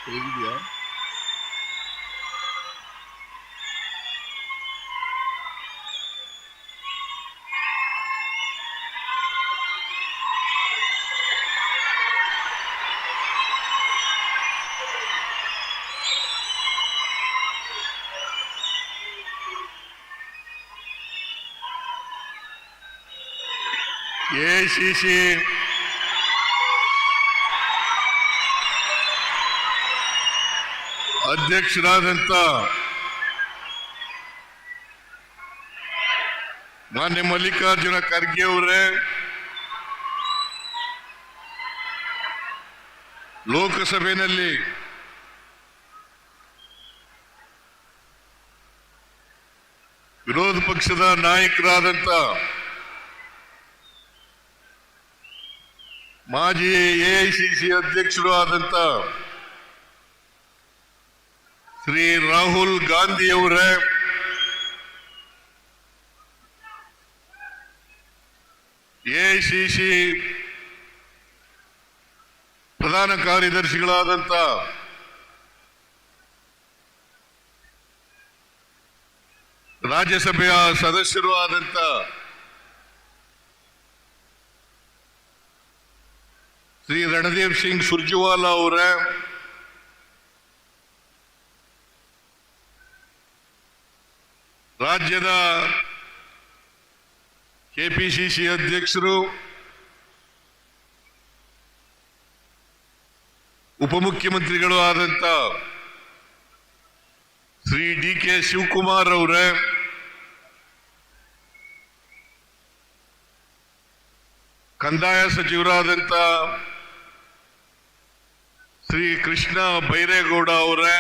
ಹೇಗಿದೆಯಾ? ACC ಅಧ್ಯಕ್ಷರಾದಂತ ಮಾನ್ಯ ಮಲ್ಲಿಕಾರ್ಜುನ ಖರ್ಗೆ ಅವರೇ, ಲೋಕಸಭೆಯಲ್ಲಿ ವಿರೋಧ ಪಕ್ಷದ ನಾಯಕರಾದಂತ ಮಾಜಿ ಎಐಸಿಸಿ ಅಧ್ಯಕ್ಷರು ಆದಂತ ಶ್ರೀ ರಾಹುಲ್ ಗಾಂಧಿ ಅವರೇ, ಎಐಸಿಸಿ ಪ್ರಧಾನ ಕಾರ್ಯದರ್ಶಿಗಳಾದಂತ ರಾಜ್ಯಸಭೆಯ ಸದಸ್ಯರು ಆದಂತ ಶ್ರೀ ರಣದೀಪ್ ಸಿಂಗ್ ಸುರ್ಜೇವಾಲಾ ಅವರೇ, ರಾಜ್ಯದ ಕೆಪಿಸಿಸಿ ಅಧ್ಯಕ್ಷರು, ಉಪಮುಖ್ಯಮಂತ್ರಿಗಳು ಆದಂತ ಶ್ರೀ ಡಿ.ಕೆ. ಶಿವಕುಮಾರ್ ಅವರೇ, ಕಂದಾಯ ಸಚಿವರಾದಂತ ಶ್ರೀ ಕೃಷ್ಣ ಬೈರೇಗೌಡ ಅವರೇ,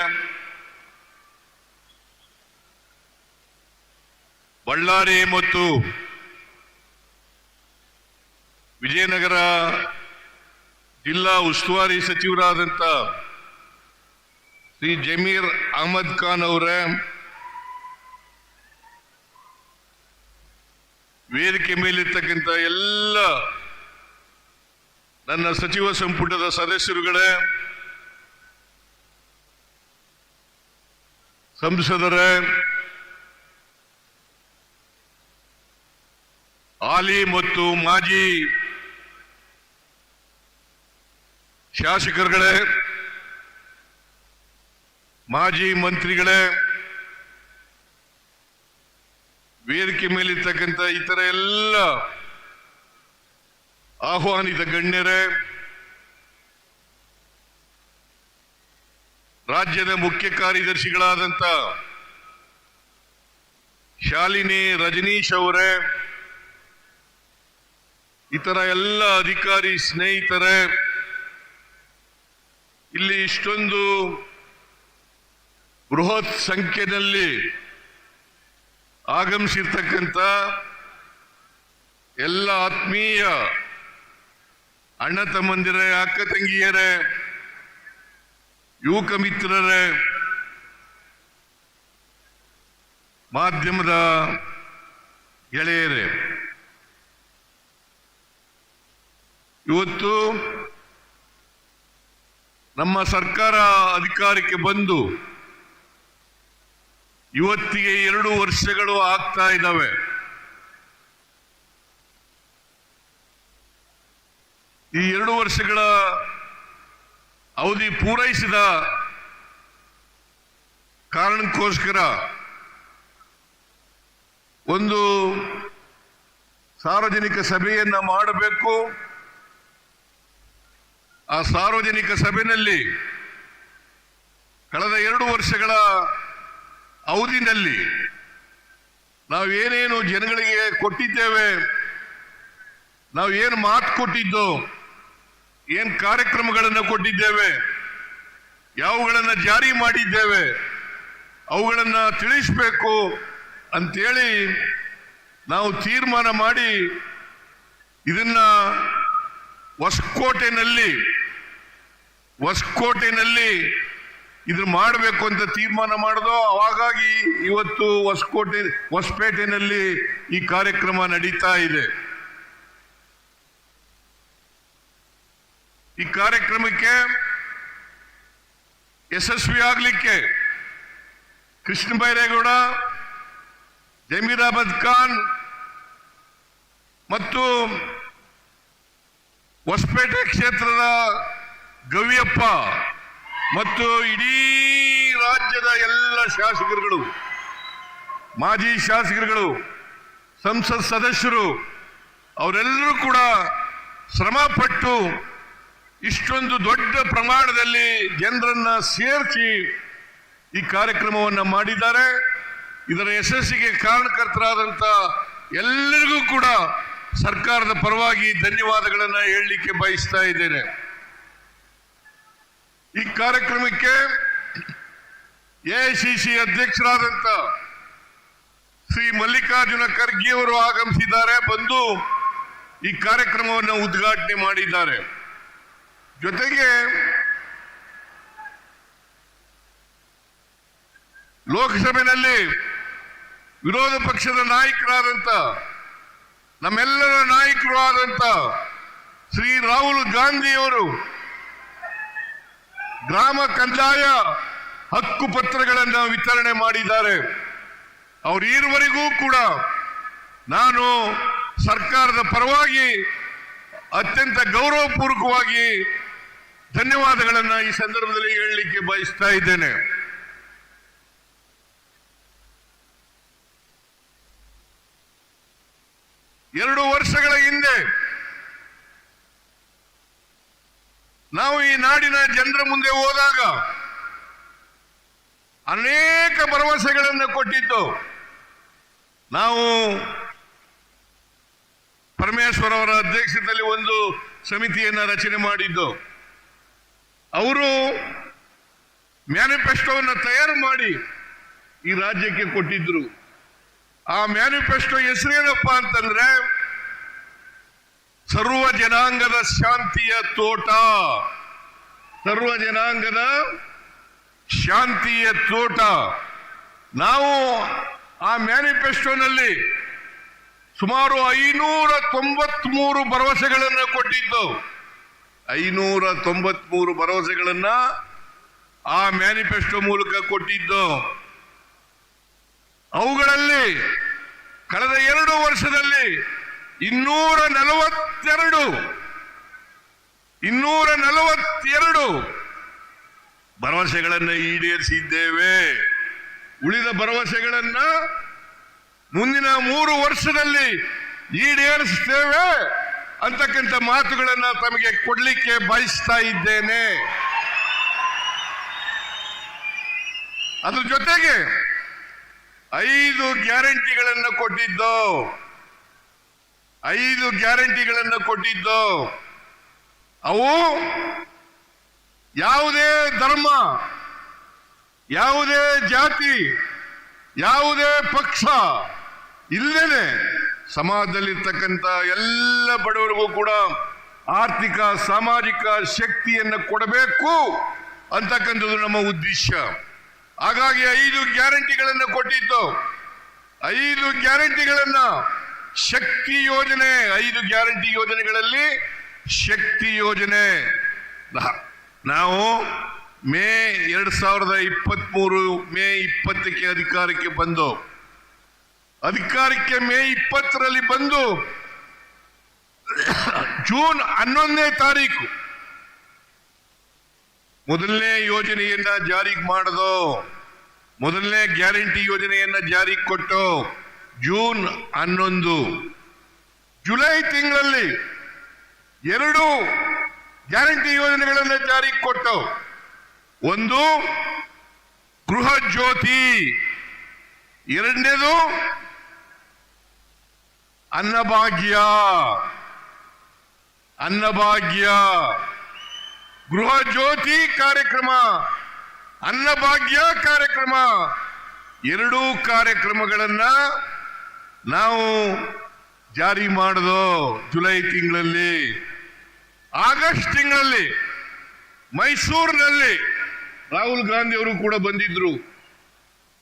ಬಳ್ಳಾರಿ ಮತ್ತು ವಿಜಯನಗರ ಜಿಲ್ಲಾ ಉಸ್ತುವಾರಿ ಸಚಿವರಾದಂತ ಶ್ರೀ ಜಮೀರ್ ಅಹಮದ್ ಖಾನ್ ಅವರೇ, ವೇದಿಕೆ ಮೇಲಿರ್ತಕ್ಕಂಥ ಎಲ್ಲ ನನ್ನ ಸಚಿವ ಸಂಪುಟದ ಸದಸ್ಯರುಗಳೇ, ಸಂಸದರೇ, ಹಾಲಿ ಮತ್ತು ಮಾಜಿ ಶಾಸಕರುಗಳೇ, ಮಾಜಿ ಮಂತ್ರಿಗಳೇ, ವೇದಿಕೆ ಮೇಲಿರ್ತಕ್ಕಂಥ ಇತರ ಎಲ್ಲ ಆಹ್ವಾನಿತ ಗಣ್ಯರೇ, ರಾಜ್ಯದ ಮುಖ್ಯ ಕಾರ್ಯದರ್ಶಿಗಳಾದಂತ ಶಾಲಿನಿ ರಜನೀಶ್ ಅವರೇ, ಇತರ ಎಲ್ಲ ಅಧಿಕಾರಿ ಸ್ನೇಹಿತರೇ, ಇಲ್ಲಿ ಇಷ್ಟೊಂದು ಬೃಹತ್ ಸಂಖ್ಯೆಯಲ್ಲಿ ಆಗಮಿಸಿರ್ತಕ್ಕಂಥ ಎಲ್ಲ ಆತ್ಮೀಯ ಅಣ್ಣ ತಮ್ಮಂದಿರೇ, ಅಕ್ಕ ತಂಗಿಯರೇ, ಯುವಕ ಮಿತ್ರರೇ, ಮಾಧ್ಯಮದ ಗೆಳೆಯರೇ, ಇವತ್ತು ನಮ್ಮ ಸರ್ಕಾರ ಅಧಿಕಾರಕ್ಕೆ ಬಂದು ಇವತ್ತಿಗೆ 2 ವರ್ಷಗಳು ಆಗ್ತಾ ಇದ್ದಾವೆ. ಈ 2 ವರ್ಷಗಳ ಅವಧಿ ಪೂರೈಸಿದ ಕಾರಣಕ್ಕೋಸ್ಕರ ಒಂದು ಸಾರ್ವಜನಿಕ ಸಭೆಯನ್ನ ಮಾಡಬೇಕು. ಆ ಸಾರ್ವಜನಿಕ ಸಭೆಯಲ್ಲಿ ಕಳೆದ 2 ವರ್ಷಗಳ ಅವಧಿನಲ್ಲಿ ನಾವೇನೇನು ಜನಗಳಿಗೆ ಕೊಟ್ಟಿದ್ದೇವೆ, ನಾವೇನು ಮಾತು ಕೊಟ್ಟಿದ್ದು, ಏನ್ ಕಾರ್ಯಕ್ರಮಗಳನ್ನು ಕೊಟ್ಟಿದ್ದೇವೆ, ಯಾವುಗಳನ್ನು ಜಾರಿ ಮಾಡಿದ್ದೇವೆ, ಅವುಗಳನ್ನು ತಿಳಿಸಬೇಕು ಅಂತೇಳಿ ನಾವು ತೀರ್ಮಾನ ಮಾಡಿ ಇದನ್ನ ಹೊಸಕೋಟೆನಲ್ಲಿ ಇದನ್ನ ಮಾಡಬೇಕು ಅಂತ ತೀರ್ಮಾನ ಮಾಡಿದೋ. ಹಾಗಾಗಿ ಇವತ್ತು ಹೊಸಪೇಟೆನಲ್ಲಿ ಈ ಕಾರ್ಯಕ್ರಮ ನಡೀತಾ ಇದೆ. ಈ ಕಾರ್ಯಕ್ರಮಕ್ಕೆ ಯಶಸ್ವಿ ಆಗಲಿಕ್ಕೆ ಕೃಷ್ಣ ಬೈರೇಗೌಡ, ಜಮೀರ್ ಅಹಮದ್ ಖಾನ್ ಮತ್ತು ಹೊಸಪೇಟೆ ಕ್ಷೇತ್ರದ ಗವಿಯಪ್ಪ ಮತ್ತು ಇಡೀ ರಾಜ್ಯದ ಎಲ್ಲ ಶಾಸಕರುಗಳು, ಮಾಜಿ ಶಾಸಕರುಗಳು, ಸಂಸತ್ ಸದಸ್ಯರು ಅವರೆಲ್ಲರೂ ಕೂಡ ಶ್ರಮಪಟ್ಟು ಇಷ್ಟೊಂದು ದೊಡ್ಡ ಪ್ರಮಾಣದಲ್ಲಿ ಜನರನ್ನ ಸೇರಿಸಿ ಈ ಕಾರ್ಯಕ್ರಮವನ್ನು ಮಾಡಿದ್ದಾರೆ. ಇದರ ಯಶಸ್ಸಿಗೆ ಕಾರಣಕರ್ತರಾದಂಥ ಎಲ್ಲರಿಗೂ ಕೂಡ ಸರ್ಕಾರದ ಪರವಾಗಿ ಧನ್ಯವಾದಗಳನ್ನು ಹೇಳಲಿಕ್ಕೆ ಬಯಸ್ತಾ ಇದ್ದೇನೆ. ಈ ಕಾರ್ಯಕ್ರಮಕ್ಕೆ ಎಐಸಿಸಿ ಅಧ್ಯಕ್ಷರಾದಂಥ ಶ್ರೀ ಮಲ್ಲಿಕಾರ್ಜುನ ಖರ್ಗೆ ಅವರು ಆಗಮಿಸಿದ್ದಾರೆ, ಬಂದು ಈ ಕಾರ್ಯಕ್ರಮವನ್ನು ಉದ್ಘಾಟನೆ ಮಾಡಿದ್ದಾರೆ. ಜೊತೆಗೆ ಲೋಕಸಭೆಯಲ್ಲಿ ವಿರೋಧ ಪಕ್ಷದ ನಾಯಕರಾದಂಥ ನಮ್ಮೆಲ್ಲರ ನಾಯಕರು ಆದಂಥ ಶ್ರೀ ರಾಹುಲ್ ಗಾಂಧಿಯವರು ಗ್ರಾಮ ಕಂದಾಯ ಹಕ್ಕು ಪತ್ರಗಳನ್ನು ವಿತರಣೆ ಮಾಡಿದ್ದಾರೆ. ಅವರು ಈವರೆಗೂ ಕೂಡ ನಾನು ಸರ್ಕಾರದ ಪರವಾಗಿ ಅತ್ಯಂತ ಗೌರವಪೂರ್ವಕವಾಗಿ ಧನ್ಯವಾದಗಳನ್ನು ಈ ಸಂದರ್ಭದಲ್ಲಿ ಹೇಳಲಿಕ್ಕೆ ಬಯಸ್ತಾ ಇದ್ದೇನೆ. ಎರಡು ವರ್ಷಗಳ ಹಿಂದೆ ನಾವು ಈ ನಾಡಿನ ಜನರ ಮುಂದೆ ಹೋದಾಗ ಅನೇಕ ಭರವಸೆಗಳನ್ನು ಕೊಟ್ಟಿದ್ದು. ನಾವು ಪರಮೇಶ್ವರ್ ಅವರ ಅಧ್ಯಕ್ಷತೆಯಲ್ಲಿ ಒಂದು ಸಮಿತಿಯನ್ನು ರಚನೆ ಮಾಡಿದ್ದು. ಅವರು ಮ್ಯಾನಿಫೆಸ್ಟೋವನ್ನು ತಯಾರು ಮಾಡಿ ಈ ರಾಜ್ಯಕ್ಕೆ ಕೊಟ್ಟಿದ್ರು. ಆ ಮ್ಯಾನಿಫೆಸ್ಟೋ ಹೆಸರೇನಪ್ಪ ಅಂತಂದ್ರೆ ಸರ್ವ ಜನಾಂಗದ ಶಾಂತಿಯ ತೋಟ. ಸರ್ವ ಜನಾಂಗದ ಶಾಂತಿಯ ತೋಟ. ನಾವು ಆ ಮ್ಯಾನಿಫೆಸ್ಟೋನಲ್ಲಿ ಸುಮಾರು 593 ಭರವಸೆಗಳನ್ನು ಕೊಟ್ಟಿದ್ದು. 593 ಭರವಸೆಗಳನ್ನ ಆ ಮ್ಯಾನಿಫೆಸ್ಟೋ ಮೂಲಕ ಕೊಟ್ಟಿದ್ದು. ಅವುಗಳಲ್ಲಿ ಕಳೆದ 2 ವರ್ಷದಲ್ಲಿ 242 ಭರವಸೆಗಳನ್ನು ಈಡೇರಿಸಿದ್ದೇವೆ. ಉಳಿದ ಭರವಸೆಗಳನ್ನ ಮುಂದಿನ 3 ವರ್ಷದಲ್ಲಿ ಈಡೇರಿಸುತ್ತೇವೆ ಅಂತಕ್ಕಂಥ ಮಾತುಗಳನ್ನು ತಮಗೆ ಕೊಡ್ಲಿಕ್ಕೆ ಬಯಸ್ತಾ ಇದ್ದೇನೆ. ಅದ್ರ ಜೊತೆಗೆ 5 ಗ್ಯಾರಂಟಿಗಳನ್ನು ಕೊಟ್ಟಿದ್ದು. 5 ಗ್ಯಾರಂಟಿಗಳನ್ನು ಕೊಟ್ಟಿದ್ದು. ಅವು ಯಾವುದೇ ಧರ್ಮ, ಯಾವುದೇ ಜಾತಿ, ಯಾವುದೇ ಪಕ್ಷ ಇಲ್ಲದೇನೆ ಸಮಾಜದಲ್ಲಿರ್ತಕ್ಕಂಥ ಎಲ್ಲ ಬಡವರಿಗೂ ಕೂಡ ಆರ್ಥಿಕ ಸಾಮಾಜಿಕ ಶಕ್ತಿಯನ್ನು ಕೊಡಬೇಕು ಅಂತಕ್ಕಂಥದ್ದು ನಮ್ಮ ಉದ್ದೇಶ. ಹಾಗಾಗಿ 5 ಗ್ಯಾರಂಟಿಗಳನ್ನು ಕೊಟ್ಟಿದ್ದು. 5 ಗ್ಯಾರಂಟಿಗಳನ್ನ ಶಕ್ತಿ ಯೋಜನೆ, 5 ಗ್ಯಾರಂಟಿ ಯೋಜನೆಗಳಲ್ಲಿ ಶಕ್ತಿ ಯೋಜನೆ ನಾವು ಮೇ 2023 ಮೇ 20ಕ್ಕೆ ಅಧಿಕಾರಕ್ಕೆ ಬಂದು ಮೇ 20ರಲ್ಲಿ ಬಂದು ಜೂನ್ 11ನೇ ತಾರೀಕು ಮೊದಲನೇ ಯೋಜನೆಯನ್ನ ಜಾರಿಗೆ ಮಾಡೋದು. ಮೊದಲನೇ ಗ್ಯಾರಂಟಿ ಯೋಜನೆಯನ್ನ ಜಾರಿಗೆ ಕೊಟ್ಟು ಜೂನ್ 11 ಜುಲೈ ತಿಂಗಳಲ್ಲಿ 2 ಗ್ಯಾರಂಟಿ ಯೋಜನೆಗಳನ್ನು ಜಾರಿಗೆ ಕೊಟ್ಟು, ಒಂದು ಗೃಹ ಜ್ಯೋತಿ, ಎರಡನೇದು ಅನ್ನಭಾಗ್ಯ. ಗೃಹ ಜ್ಯೋತಿ ಕಾರ್ಯಕ್ರಮ, ಅನ್ನಭಾಗ್ಯ ಕಾರ್ಯಕ್ರಮ, 2 ಕಾರ್ಯಕ್ರಮಗಳನ್ನ ನಾವು ಜಾರಿ ಮಾಡಿದೋ ಜುಲೈ ತಿಂಗಳಲ್ಲಿ. ಆಗಸ್ಟ್ ತಿಂಗಳಲ್ಲಿ ಮೈಸೂರಿನಲ್ಲಿ ರಾಹುಲ್ ಗಾಂಧಿ ಅವರು ಕೂಡ ಬಂದಿದ್ರು,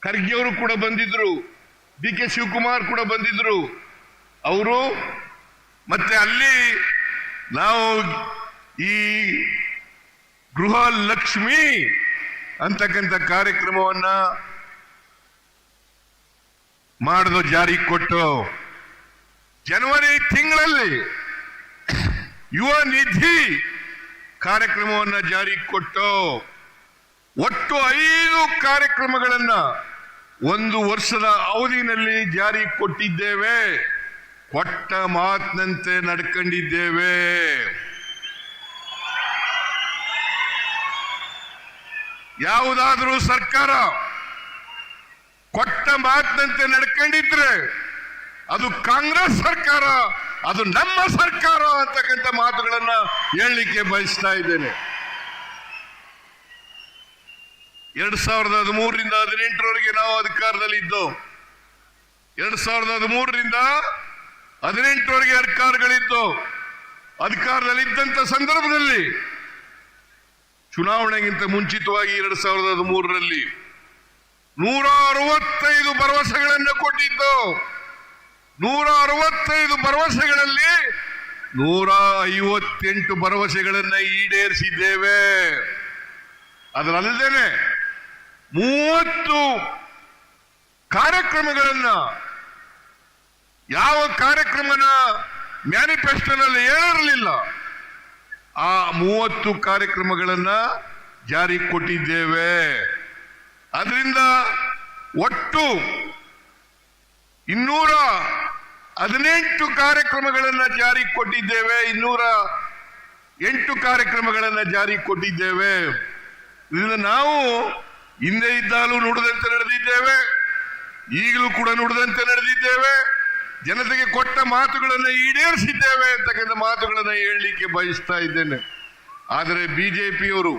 ಖರ್ಗೆ ಅವರು ಕೂಡ ಬಂದಿದ್ರು, DK ಶಿವಕುಮಾರ್ ಕೂಡ ಬಂದಿದ್ರು. ಅವರು ಮತ್ತೆ ಅಲ್ಲಿ ನಾವು ಈ ಗೃಹ ಲಕ್ಷ್ಮಿ ಅಂತಕ್ಕಂಥ ಕಾರ್ಯಕ್ರಮವನ್ನ ಮಾಡಿದು, ಜಾರಿ ಕೊಟ್ಟು ಜನವರಿ ತಿಂಗಳಲ್ಲಿ ಯುವ ನಿಧಿ ಕಾರ್ಯಕ್ರಮವನ್ನ ಜಾರಿ ಕೊಟ್ಟು ಒಟ್ಟು 5 ಕಾರ್ಯಕ್ರಮಗಳನ್ನ ಒಂದು ವರ್ಷದ ಅವಧಿನಲ್ಲಿ ಜಾರಿ ಕೊಟ್ಟಿದ್ದೇವೆ. ಕೊಟ್ಟ ಮಾತಿನಂತೆ ನಡ್ಕೊಂಡಿದ್ದೇವೆ. ಯಾವುದಾದ್ರೂ ಸರ್ಕಾರ ಕೊಟ್ಟ ಮಾತಿನಂತೆ ನಡ್ಕೊಂಡಿದ್ರೆ ಅದು ಕಾಂಗ್ರೆಸ್ ಸರ್ಕಾರ, ಅದು ನಮ್ಮ ಸರ್ಕಾರ ಅಂತಕ್ಕಂಥ ಮಾತುಗಳನ್ನ ಹೇಳಲಿಕ್ಕೆ ಬಯಸ್ತಾ ಇದ್ದೇನೆ. 2013ರಿಂದ 18ರವರೆಗೆ ನಾವು ಅಧಿಕಾರದಲ್ಲಿ ಇದ್ದೋ. 2013ರಿಂದ 18ರವರೆಗೆ ಅಧಿಕಾರಗಳಿದ್ದು. ಅಧಿಕಾರದಲ್ಲಿದ್ದಂಥ ಸಂದರ್ಭದಲ್ಲಿ ಚುನಾವಣೆಗಿಂತ ಮುಂಚಿತವಾಗಿ 2013ರಲ್ಲಿ 165 ಭರವಸೆಗಳನ್ನು ಕೊಟ್ಟಿದ್ದು. 165 ಭರವಸೆಗಳಲ್ಲಿ 158 ಭರವಸೆಗಳನ್ನು ಈಡೇರಿಸಿದ್ದೇವೆ. ಅದರಲ್ಲದೇನೆ 30 ಕಾರ್ಯಕ್ರಮಗಳನ್ನ, ಯಾವ ಕಾರ್ಯಕ್ರಮನ ಮ್ಯಾನಿಫೆಸ್ಟೋನಲ್ಲಿ ಹೇಳಿರಲಿಲ್ಲ, ಆ 30 ಕಾರ್ಯಕ್ರಮಗಳನ್ನ ಜಾರಿ ಕೊಟ್ಟಿದ್ದೇವೆ. ಅದರಿಂದ ಒಟ್ಟು 218 ಕಾರ್ಯಕ್ರಮಗಳನ್ನ ಜಾರಿ ಕೊಟ್ಟಿದ್ದೇವೆ. 208 ಕಾರ್ಯಕ್ರಮಗಳನ್ನ ಜಾರಿ ಕೊಟ್ಟಿದ್ದೇವೆ. ಇದರಿಂದ ನಾವು ಹಿಂದೆ ಇದ್ದಾಗಲೂ ನುಡಿದಂತೆ ನಡೆದಿದ್ದೇವೆ, ಈಗಲೂ ಕೂಡ ನುಡಿದಂತೆ ನಡೆದಿದ್ದೇವೆ. ಜನತೆಗೆ ಕೊಟ್ಟ ಮಾತುಗಳನ್ನು ಈಡೇರಿಸಿದ್ದೇವೆ ಅಂತಕ್ಕಂಥ ಮಾತುಗಳನ್ನು ಹೇಳಲಿಕ್ಕೆ ಬಯಸ್ತಾ ಇದ್ದೇನೆ. ಆದರೆ ಬಿಜೆಪಿಯವರು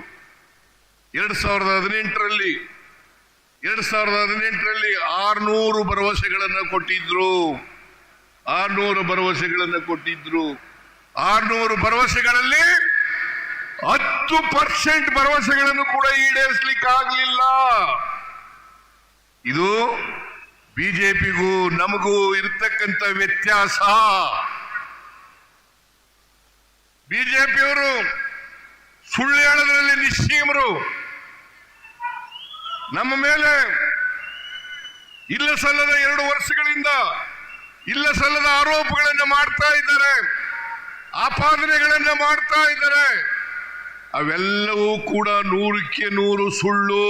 2018ರಲ್ಲಿ 600 ಭರವಸೆಗಳನ್ನು ಕೊಟ್ಟಿದ್ರು. 600 ಭರವಸೆಗಳನ್ನು ಕೊಟ್ಟಿದ್ರು. 600 ಭರವಸೆಗಳಲ್ಲಿ 10% ಭರವಸೆಗಳನ್ನು ಕೂಡ ಈಡೇರಿಸಲಿಕ್ಕೆ ಆಗಲಿಲ್ಲ. ಇದು ಬಿಜೆಪಿಗೂ ನಮಗೂ ಇರತಕ್ಕಂಥ ವ್ಯತ್ಯಾಸ. ಬಿಜೆಪಿಯವರು ಸುಳ್ಳು ಹೇಳೋದ್ರಲ್ಲಿ ನಿಶ್ಚಯರು. ನಮ್ಮ ಮೇಲೆ ಇಲ್ಲ ಸಲ್ಲದ 2 ವರ್ಷಗಳಿಂದ ಇಲ್ಲ ಸಲ್ಲದ ಆರೋಪಗಳನ್ನು ಮಾಡ್ತಾ ಇದ್ದಾರೆ, ಆಪಾದನೆಗಳನ್ನು ಮಾಡ್ತಾ ಇದ್ದಾರೆ. ಅವೆಲ್ಲವೂ ಕೂಡ 100ಕ್ಕೆ 100 ಸುಳ್ಳು.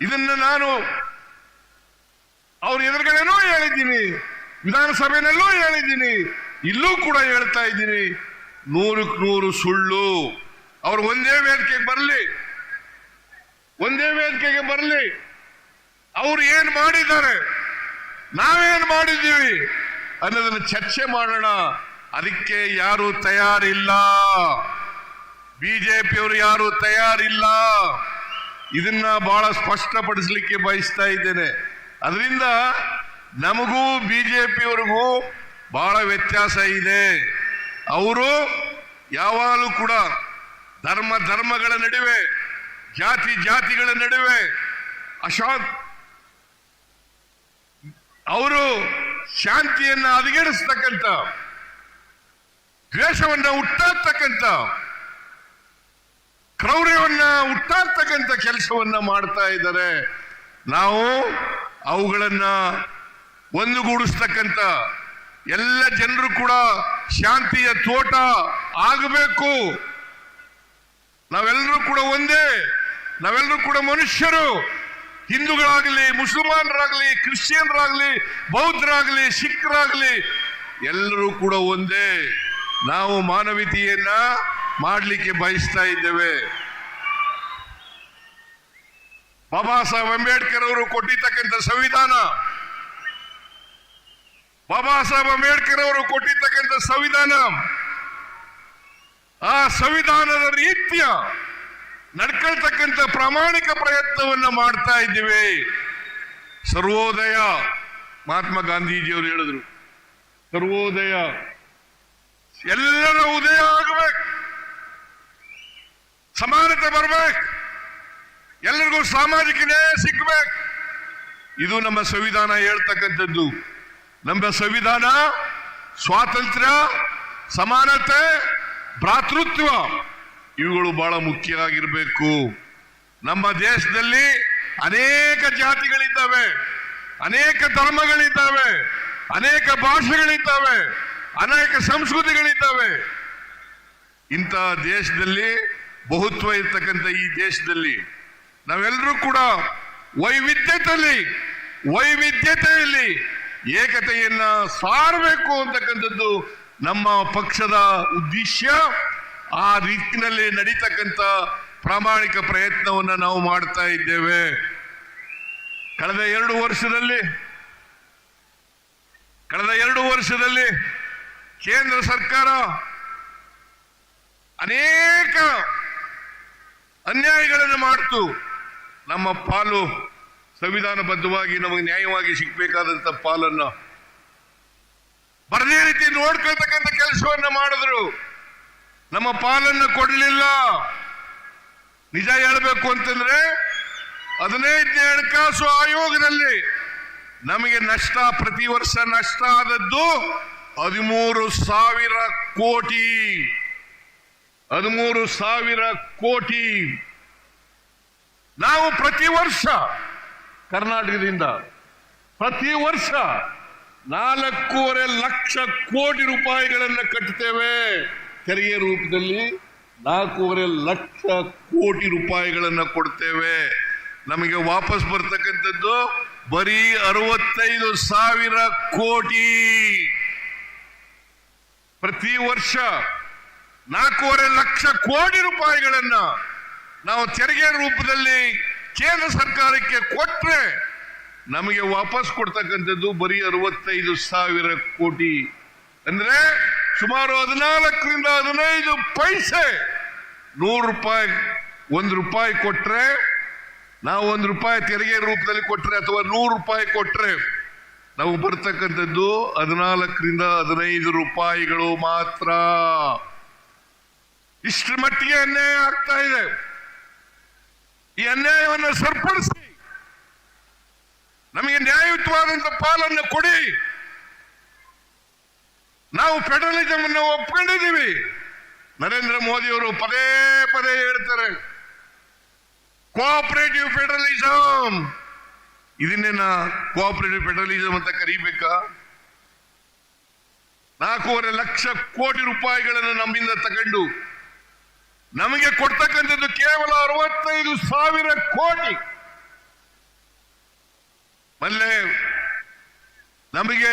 ಇದನ್ನ ನಾನು ಅವ್ರ ಎದುರುಗಡೆನೂ ಹೇಳಿದ್ದೀನಿ, ವಿಧಾನಸಭೆಯಲ್ಲೂ ಹೇಳಿದ್ದೀನಿ, ಇಲ್ಲೂ ಕೂಡ ಹೇಳ್ತಾ ಇದ್ದೀನಿ. 100ಕ್ಕೆ 100 ಸುಳ್ಳು. ಅವ್ರು ಒಂದೇ ವೇದಿಕೆಗೆ ಬರಲಿ, ಅವ್ರು ಏನ್ ಮಾಡಿದ್ದಾರೆ, ನಾವೇನ್ ಮಾಡಿದ್ದೀವಿ ಅನ್ನೋದನ್ನ ಚರ್ಚೆ ಮಾಡೋಣ. ಅದಕ್ಕೆ ಯಾರು ತಯಾರಿಲ್ಲ, ಬಿಜೆಪಿಯವರು ಯಾರು ತಯಾರಿಲ್ಲ. ಇದನ್ನ ಬಹಳ ಸ್ಪಷ್ಟಪಡಿಸಲಿಕ್ಕೆ ಬಯಸ್ತಾ ಇದ್ದೇನೆ. ಅದರಿಂದ ನಮಗೂ ಬಿಜೆಪಿಯವರಿಗೂ ಬಹಳ ವ್ಯತ್ಯಾಸ ಇದೆ. ಅವರು ಯಾವಾಗಲೂ ಕೂಡ ಧರ್ಮಗಳ ನಡುವೆ, ಜಾತಿಗಳ ನಡುವೆ ಅವರು ಶಾಂತಿಯನ್ನ ಹದಗೆಡಿಸ್ತಕ್ಕಂಥ, ದ್ವೇಷವನ್ನ ಹುಟ್ಟಾಕ್ತಕ್ಕಂಥ, ಕ್ರೌರ್ಯವನ್ನ ಹುಟ್ಟಾಕ್ತಕ್ಕಂಥ ಕೆಲಸವನ್ನ ಮಾಡ್ತಾ ಇದ್ದಾರೆ. ನಾವು ಅವುಗಳನ್ನ ಒಂದುಗೂಡಿಸ್ತಕ್ಕಂಥ, ಎಲ್ಲ ಜನರು ಕೂಡ ಶಾಂತಿಯ ತೋಟ ಆಗಬೇಕು. ನಾವೆಲ್ಲರೂ ಕೂಡ ಒಂದೇ, ನಾವೆಲ್ಲರೂ ಕೂಡ ಮನುಷ್ಯರು. ಹಿಂದೂಗಳಾಗಲಿ, ಮುಸಲ್ಮಾನರಾಗಲಿ, ಕ್ರಿಶ್ಚಿಯನ್ರಾಗಲಿ, ಬೌದ್ಧರಾಗಲಿ, ಸಿಖ್ರಾಗಲಿ ಎಲ್ಲರೂ ಕೂಡ ಒಂದೇ. ನಾವು ಮಾನವೀಯತೆಯನ್ನ ಮಾಡಲಿಕ್ಕೆ ಬಯಸ್ತಾ ಇದ್ದೇವೆ. ಬಾಬಾ ಸಾಹೇಬ್ ಅಂಬೇಡ್ಕರ್ ಅವರು ಕೊಟ್ಟಿರ್ತಕ್ಕಂಥ ಸಂವಿಧಾನ, ಬಾಬಾ ಸಾಹೇಬ್ ಅಂಬೇಡ್ಕರ್ ಅವರು ಕೊಟ್ಟಿರ್ತಕ್ಕಂಥ ಸಂವಿಧಾನ, ಆ ಸಂವಿಧಾನದ ರೀತಿಯ ನಡ್ಕೊಳ್ತಕ್ಕಂಥ ಪ್ರಾಮಾಣಿಕ ಪ್ರಯತ್ನವನ್ನ ಮಾಡ್ತಾ ಇದ್ದೀವಿ. ಸರ್ವೋದಯ, ಮಹಾತ್ಮ ಗಾಂಧೀಜಿಯವರು ಹೇಳಿದ್ರು, ಸರ್ವೋದಯ, ಎಲ್ಲರ ಉದಯ ಆಗಬೇಕು, ಸಮಾನತೆ ಬರಬೇಕು, ಎಲ್ಲರಿಗೂ ಸಾಮಾಜಿಕ ನ್ಯಾಯ ಸಿಗ್ಬೇಕು. ಇದು ನಮ್ಮ ಸಂವಿಧಾನ ಹೇಳ್ತಕ್ಕಂಥದ್ದು. ನಮ್ಮ ಸಂವಿಧಾನ ಸ್ವಾತಂತ್ರ್ಯ, ಸಮಾನತೆ, ಭ್ರಾತೃತ್ವ ಇವುಗಳು ಬಹಳ ಮುಖ್ಯ ಆಗಿರಬೇಕು. ನಮ್ಮ ದೇಶದಲ್ಲಿ ಅನೇಕ ಜಾತಿಗಳಿದ್ದಾವೆ, ಅನೇಕ ಧರ್ಮಗಳಿದ್ದಾವೆ, ಅನೇಕ ಭಾಷೆಗಳಿದ್ದಾವೆ, ಅನೇಕ ಸಂಸ್ಕೃತಿಗಳಿದ್ದಾವೆ. ಇಂಥ ದೇಶದಲ್ಲಿ ಬಹುತ್ವ ಇರ್ತಕ್ಕಂಥ ಈ ದೇಶದಲ್ಲಿ ನಾವೆಲ್ಲರೂ ಕೂಡ ವೈವಿಧ್ಯತೆಯಲ್ಲಿ ಏಕತೆಯನ್ನ ಸಾರಬೇಕು ಅಂತಕ್ಕಂಥದ್ದು ನಮ್ಮ ಪಕ್ಷದ ಉದ್ದೇಶ. ಆ ದಿಕ್ಕಿನಲ್ಲಿ ನಡೀತಕ್ಕಂಥ ಪ್ರಾಮಾಣಿಕ ಪ್ರಯತ್ನವನ್ನು ನಾವು ಮಾಡ್ತಾ ಇದ್ದೇವೆ. ಕಳೆದ 2 ವರ್ಷದಲ್ಲಿ ಕೇಂದ್ರ ಸರ್ಕಾರ ಅನೇಕ ಅನ್ಯಾಯಗಳನ್ನು ಮಾಡಿತು. ನಮ್ಮ ಪಾಲು ಸಂವಿಧಾನಬದ್ಧವಾಗಿ ನಮಗೆ ನ್ಯಾಯವಾಗಿ ಸಿಗಬೇಕಾದಂತ ಪಾಲನ್ನ ಬರದೇ ರೀತಿ ನೋಡ್ಕೊಳ್ತಕ್ಕಂಥ ಕೆಲಸವನ್ನ ಮಾಡಿದ್ರು. ನಮ್ಮ ಪಾಲನ್ನು ಕೊಡಲಿಲ್ಲ. ನಿಜ ಹೇಳಬೇಕು ಅಂತಂದ್ರೆ 15ನೇ ಹಣಕಾಸು ಆಯೋಗದಲ್ಲಿ ನಮಗೆ ಪ್ರತಿ ವರ್ಷ ನಷ್ಟ ಆದದ್ದು 13,000 ಕೋಟಿ. 13,000 ಕೋಟಿ. ನಾವು ಪ್ರತಿ ವರ್ಷ ಕರ್ನಾಟಕದಿಂದ ಪ್ರತಿ ವರ್ಷ 4.5 ಲಕ್ಷ ಕೋಟಿ ರೂಪಾಯಿಗಳನ್ನು ಕಟ್ಟುತ್ತೇವೆ. ತೆರಿಗೆ ರೂಪದಲ್ಲಿ 4.5 ಲಕ್ಷ ಕೋಟಿ ರೂಪಾಯಿಗಳನ್ನು ಕೊಡ್ತೇವೆ. ನಮಗೆ ವಾಪಸ್ ಬರ್ತಕ್ಕಂಥದ್ದು ಬರೀ 65,000 ಕೋಟಿ. ಪ್ರತಿ ವರ್ಷ 4.5 ಲಕ್ಷ ಕೋಟಿ ರೂಪಾಯಿಗಳನ್ನ ನಾವು ತೆರಿಗೆ ರೂಪದಲ್ಲಿ ಕೇಂದ್ರ ಸರ್ಕಾರಕ್ಕೆ ಕೊಟ್ರೆ ನಮಗೆ ವಾಪಸ್ ಕೊಡ್ತಕ್ಕಂಥದ್ದು ಬರೀ 65,000 ಕೋಟಿ. ಅಂದ್ರೆ ಸುಮಾರು 14ರಿಂದ 15 ಪೈಸೆ. 100 ರೂಪಾಯಿ 1 ರೂಪಾಯಿ ಕೊಟ್ರೆ, ನಾವು 1 ರೂಪಾಯಿ ತೆರಿಗೆ ರೂಪದಲ್ಲಿ ಕೊಟ್ರೆ ಅಥವಾ 100 ರೂಪಾಯಿ ಕೊಟ್ರೆ ನಾವು ಬರ್ತಕ್ಕಂಥದ್ದು 14ರಿಂದ 15 ರೂಪಾಯಿಗಳು ಮಾತ್ರ. ಇಷ್ಟರ ಮಟ್ಟಿಗೆ ಅನ್ಯಾಯ ಆಗ್ತಾ ಇದೆ. ಈ ಅನ್ಯಾಯವನ್ನು ಸರಿಪಡಿಸಿ ನಮಗೆ ನ್ಯಾಯಯುತವಾದಂತ ಪಾಲನ್ನು ಕೊಡಿ. ನಾವು ಫೆಡರಲಿಸಮ್ ಅನ್ನು ಒಪ್ಕೊಂಡಿದ್ದೀವಿ. ನರೇಂದ್ರ ಮೋದಿ ಅವರು ಪದೇ ಪದೇ ಹೇಳ್ತಾರೆ ಕೋಆಪರೇಟಿವ್ ಫೆಡರಲಿಸಮ್. ಇದನ್ನೇನ ಕೋಆಪರೇಟಿವ್ ಫೆಡರಲಿಸಮ್ ಅಂತ ಕರೀಬೇಕಾ? 4.5 ಲಕ್ಷ ಕೋಟಿ ರೂಪಾಯಿಗಳನ್ನು ನಮ್ಮಿಂದ ತಗೊಂಡು ನಮಗೆ ಕೊಡ್ತಕ್ಕಂಥದ್ದು ಕೇವಲ 65,000 ಕೋಟಿ. ಮಲ್ಲೆ ನಮಗೆ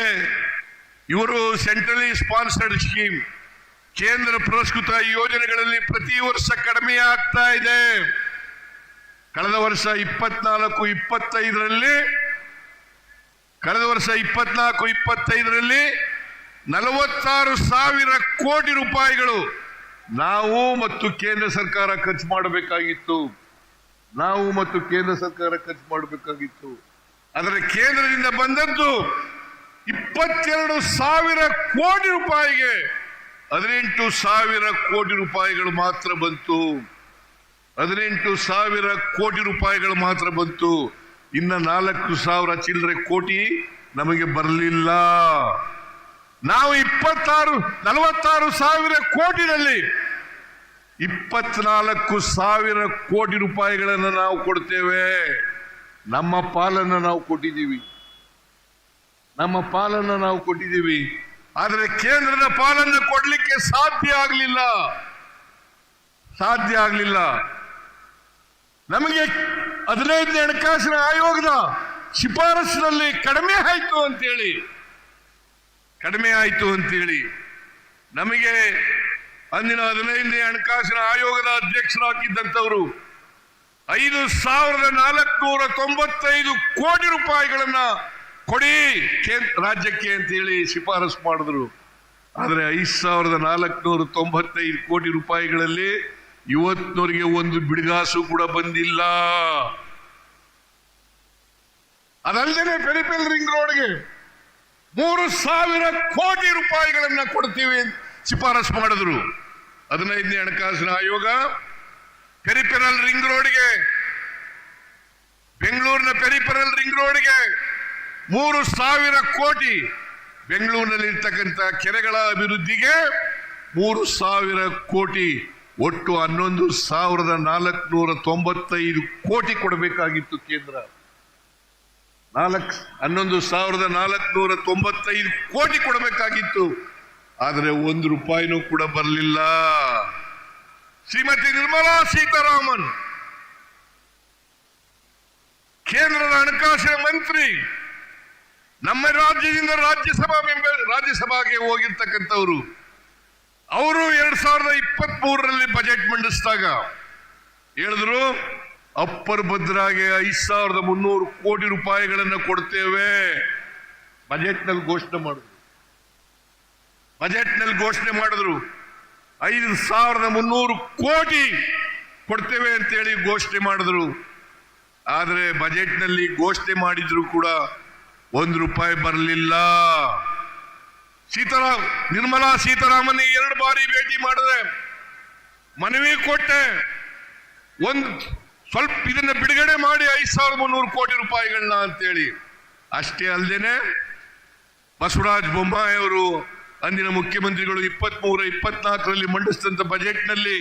ಇವರು ಸೆಂಟ್ರಲಿ ಸ್ಪಾನ್ಸರ್ಡ್ ಸ್ಕೀಮ್, ಕೇಂದ್ರ ಪುರಸ್ಕೃತ ಯೋಜನೆಗಳಲ್ಲಿ ಪ್ರತಿ ವರ್ಷ ಕಡಿಮೆ ಆಗ್ತಾ ಇದೆ. ಕಳೆದ ವರ್ಷ 24-25ರಲ್ಲಿ 46,000 ಕೋಟಿ ರೂಪಾಯಿಗಳು ನಾವು ಮತ್ತು ಕೇಂದ್ರ ಸರ್ಕಾರ ಖರ್ಚು ಮಾಡಬೇಕಾಗಿತ್ತು. ಆದರೆ ಕೇಂದ್ರದಿಂದ ಬಂದದ್ದು 22,000 ಕೋಟಿ ರೂಪಾಯಿಗೆ 18,000 ಕೋಟಿ ರೂಪಾಯಿಗಳು ಮಾತ್ರ ಬಂತು. 18,000 ಕೋಟಿ ರೂಪಾಯಿಗಳು ಮಾತ್ರ ಬಂತು. ಇನ್ನ 4,000 ಚಿಲ್ಲರೆ ಕೋಟಿ ನಮಗೆ ಬರಲಿಲ್ಲ. ನಾವು 46,000 ಕೋಟಿನಲ್ಲಿ 24,000 ಕೋಟಿ ರೂಪಾಯಿಗಳನ್ನು ನಾವು ಕೊಡ್ತೇವೆ. ನಮ್ಮ ಪಾಲನ್ನು ನಾವು ಕೊಟ್ಟಿದ್ದೀವಿ. ಆದರೆ ಕೇಂದ್ರದ ಪಾಲನ್ನು ಕೊಡ್ಲಿಕ್ಕೆ ಸಾಧ್ಯ ಆಗಲಿಲ್ಲ. ನಮಗೆ 15ನೇ ಹಣಕಾಸಿನ ಆಯೋಗದ ಶಿಫಾರಸಿನಲ್ಲಿ ಕಡಿಮೆ ಆಯ್ತು ಅಂತೇಳಿ ನಮಗೆ ಅಂದಿನ 15ನೇ ಹಣಕಾಸಿನ ಆಯೋಗದ ಅಧ್ಯಕ್ಷರಾಗಿದ್ದಂಥವರು 5,495 ಕೋಟಿ ರೂಪಾಯಿಗಳನ್ನ ಕೊಡಿ ರಾಜ್ಯಕ್ಕೆ ಅಂತೇಳಿ ಶಿಫಾರಸು ಮಾಡಿದ್ರು. ಆದರೆ 5,495 ಕೋಟಿ ರೂಪಾಯಿಗಳಲ್ಲಿ ಇವತ್ತಿನವರಿಗೆ ಒಂದು ಬಿಡುಗಾಸು ಕೂಡ ಬಂದಿಲ್ಲ. ಅದಲ್ಲದೆ ಪೆರಿಫೆರಲ್ ರಿಂಗ್ ರೋಡ್ಗೆ 3,000 ಕೋಟಿ ರೂಪಾಯಿಗಳನ್ನ ಕೊಡ್ತೀವಿ ಶಿಫಾರಸು ಮಾಡಿದ್ರು 15ನೇ ಹಣಕಾಸಿನ ಆಯೋಗ. ಪೆರಿಫೆರಲ್ ರಿಂಗ್ ರೋಡ್ಗೆ, ಬೆಂಗಳೂರಿನ ಪೆರಿಫೆರಲ್ ರಿಂಗ್ ರೋಡ್ಗೆ 3,000 ಕೋಟಿ, ಬೆಂಗಳೂರಿನಲ್ಲಿ ಇರ್ತಕ್ಕಂಥ ಕೆರೆಗಳ ಅಭಿವೃದ್ಧಿಗೆ 3,000 ಕೋಟಿ, ಒಟ್ಟು 11,495 ಕೋಟಿ ಕೊಡಬೇಕಾಗಿತ್ತು ಕೇಂದ್ರ. 11,495 ಕೋಟಿ ಕೊಡಬೇಕಾಗಿತ್ತು. ಆದರೆ 1 ರೂಪಾಯಿನೂ ಕೂಡ ಬರಲಿಲ್ಲ. ಶ್ರೀಮತಿ ನಿರ್ಮಲಾ ಸೀತಾರಾಮನ್ ಕೇಂದ್ರದ ಹಣಕಾಸಿನ ಮಂತ್ರಿ, ನಮ್ಮ ರಾಜ್ಯದಿಂದ ರಾಜ್ಯಸಭೆಗೆ ಹೋಗಿರ್ತಕ್ಕಂಥವ್ರು, ಅವರು 2023ರಲ್ಲಿ ಬಜೆಟ್ ಮಂಡಿಸಿದಾಗ ಹೇಳಿದ್ರು ಅಪ್ಪರ್ ಭದ್ರಾಗೆ 5,300 ಕೋಟಿ ರೂಪಾಯಿಗಳನ್ನು ಕೊಡ್ತೇವೆ. ಬಜೆಟ್ನಲ್ಲಿ ಘೋಷಣೆ ಮಾಡಿದ್ರು 5,300 ಕೋಟಿ ಕೊಡ್ತೇವೆ ಅಂತೇಳಿ ಘೋಷಣೆ ಮಾಡಿದ್ರು. ಆದರೆ ಬಜೆಟ್ನಲ್ಲಿ ಘೋಷಣೆ ಮಾಡಿದ್ರು ಕೂಡ 1 ರೂಪಾಯಿ ಬರಲಿಲ್ಲ. ನಿರ್ಮಲಾ ಸೀತಾರಾಮನ್ 2 ಬಾರಿ ಭೇಟಿ ಮಾಡಿದೆ, ಮನವಿ ಕೊಟ್ಟೆ, ಸ್ವಲ್ಪ ಇದನ್ನ ಬಿಡುಗಡೆ ಮಾಡಿ 5,300 ಕೋಟಿ ರೂಪಾಯಿಗಳನ್ನ ಅಂತೇಳಿ. ಅಷ್ಟೇ ಅಲ್ಲದೇನೆ ಬಸವರಾಜ ಬೊಮ್ಮಾಯಿ ಅವರು ಅಂದಿನ ಮುಖ್ಯಮಂತ್ರಿಗಳು 23-24ರಲ್ಲಿ ಮಂಡಿಸಿದಂತ ಬಜೆಟ್ನಲ್ಲಿ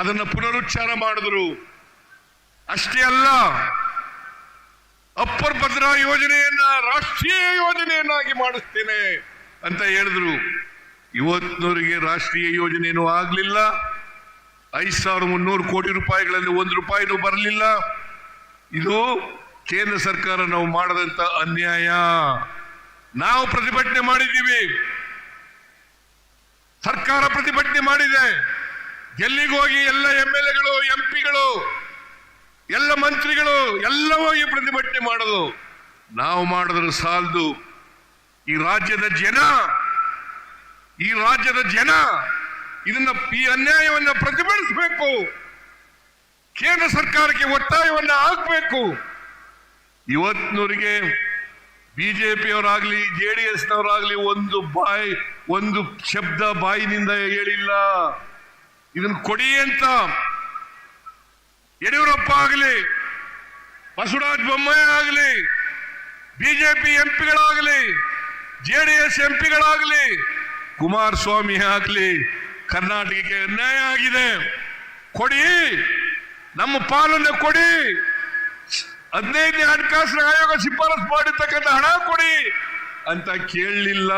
ಅದನ್ನು ಪುನರುಚ್ಚಾರ ಮಾಡಿದ್ರು. ಅಷ್ಟೇ ಅಲ್ಲ, ಅಪ್ಪರ್ ಭದ್ರಾ ಯೋಜನೆಯನ್ನ ರಾಷ್ಟ್ರೀಯ ಯೋಜನೆಯನ್ನಾಗಿ ಮಾಡಿಸ್ತೇನೆ ಅಂತ ಹೇಳಿದ್ರು. ಇವತ್ತಿನವರಿಗೆ ರಾಷ್ಟ್ರೀಯ ಯೋಜನೆಯೂ ಆಗ್ಲಿಲ್ಲ. 5,300 ಕೋಟಿ ರೂಪಾಯಿಗಳಲ್ಲಿ 1 ರೂಪಾಯಿನೂ ಬರಲಿಲ್ಲ. ಇದು ಕೇಂದ್ರ ಸರ್ಕಾರ ನಾವು ಮಾಡದಂತ ಅನ್ಯಾಯ. ನಾವು ಪ್ರತಿಭಟನೆ ಮಾಡಿದ್ದೀವಿ, ಸರ್ಕಾರ ಪ್ರತಿಭಟನೆ ಮಾಡಿದೆ. ಡೆಲ್ಲಿಗೆ ಹೋಗಿ ಎಲ್ಲ MLAಗಳು, MP ಗಳು, ಎಲ್ಲ ಮಂತ್ರಿಗಳು ಎಲ್ಲ ಹೋಗಿ ಪ್ರತಿಭಟನೆ ಮಾಡೋದು. ನಾವು ಮಾಡಿದ್ರೆ ಸಾಲದು. ಈ ರಾಜ್ಯದ ಜನ ಈ ಅನ್ಯಾಯವನ್ನ ಪ್ರತಿಭಟಿಸಬೇಕು. ಕೇಂದ್ರ ಸರ್ಕಾರಕ್ಕೆ ಒತ್ತಾಯವನ್ನ ಹಾಕಬೇಕು. ಇವತ್ತಿನವರಿಗೆ ಬಿಜೆಪಿಯವರಾಗ್ಲಿ JDSನವರಾಗ್ಲಿ ಒಂದು ಶಬ್ದ ಬಾಯಿನಿಂದ ಹೇಳಿಲ್ಲ. ಇದನ್ನು ಕೊಡಿ ಅಂತ ಯಡಿಯೂರಪ್ಪ ಆಗಲಿ, ಬಸವರಾಜ ಬೊಮ್ಮಾಯಿ ಆಗಲಿ, ಬಿಜೆಪಿ MPಗಳಾಗಲಿ, JDS MPಗಳಾಗಲಿ, ಕುಮಾರಸ್ವಾಮಿ ಆಗಲಿ, ಕರ್ನಾಟಕಕ್ಕೆ ಅನ್ಯಾಯ ಆಗಿದೆ, ಕೊಡಿ, ನಮ್ಮ ಪಾಲನ್ನು ಕೊಡಿ, 15ನೇ ಹಣಕಾಸಿನ ಆಯೋಗ ಶಿಫಾರಸು ಮಾಡಿರ್ತಕ್ಕಂಥ ಹಣ ಕೊಡಿ ಅಂತ ಕೇಳಲಿಲ್ಲ.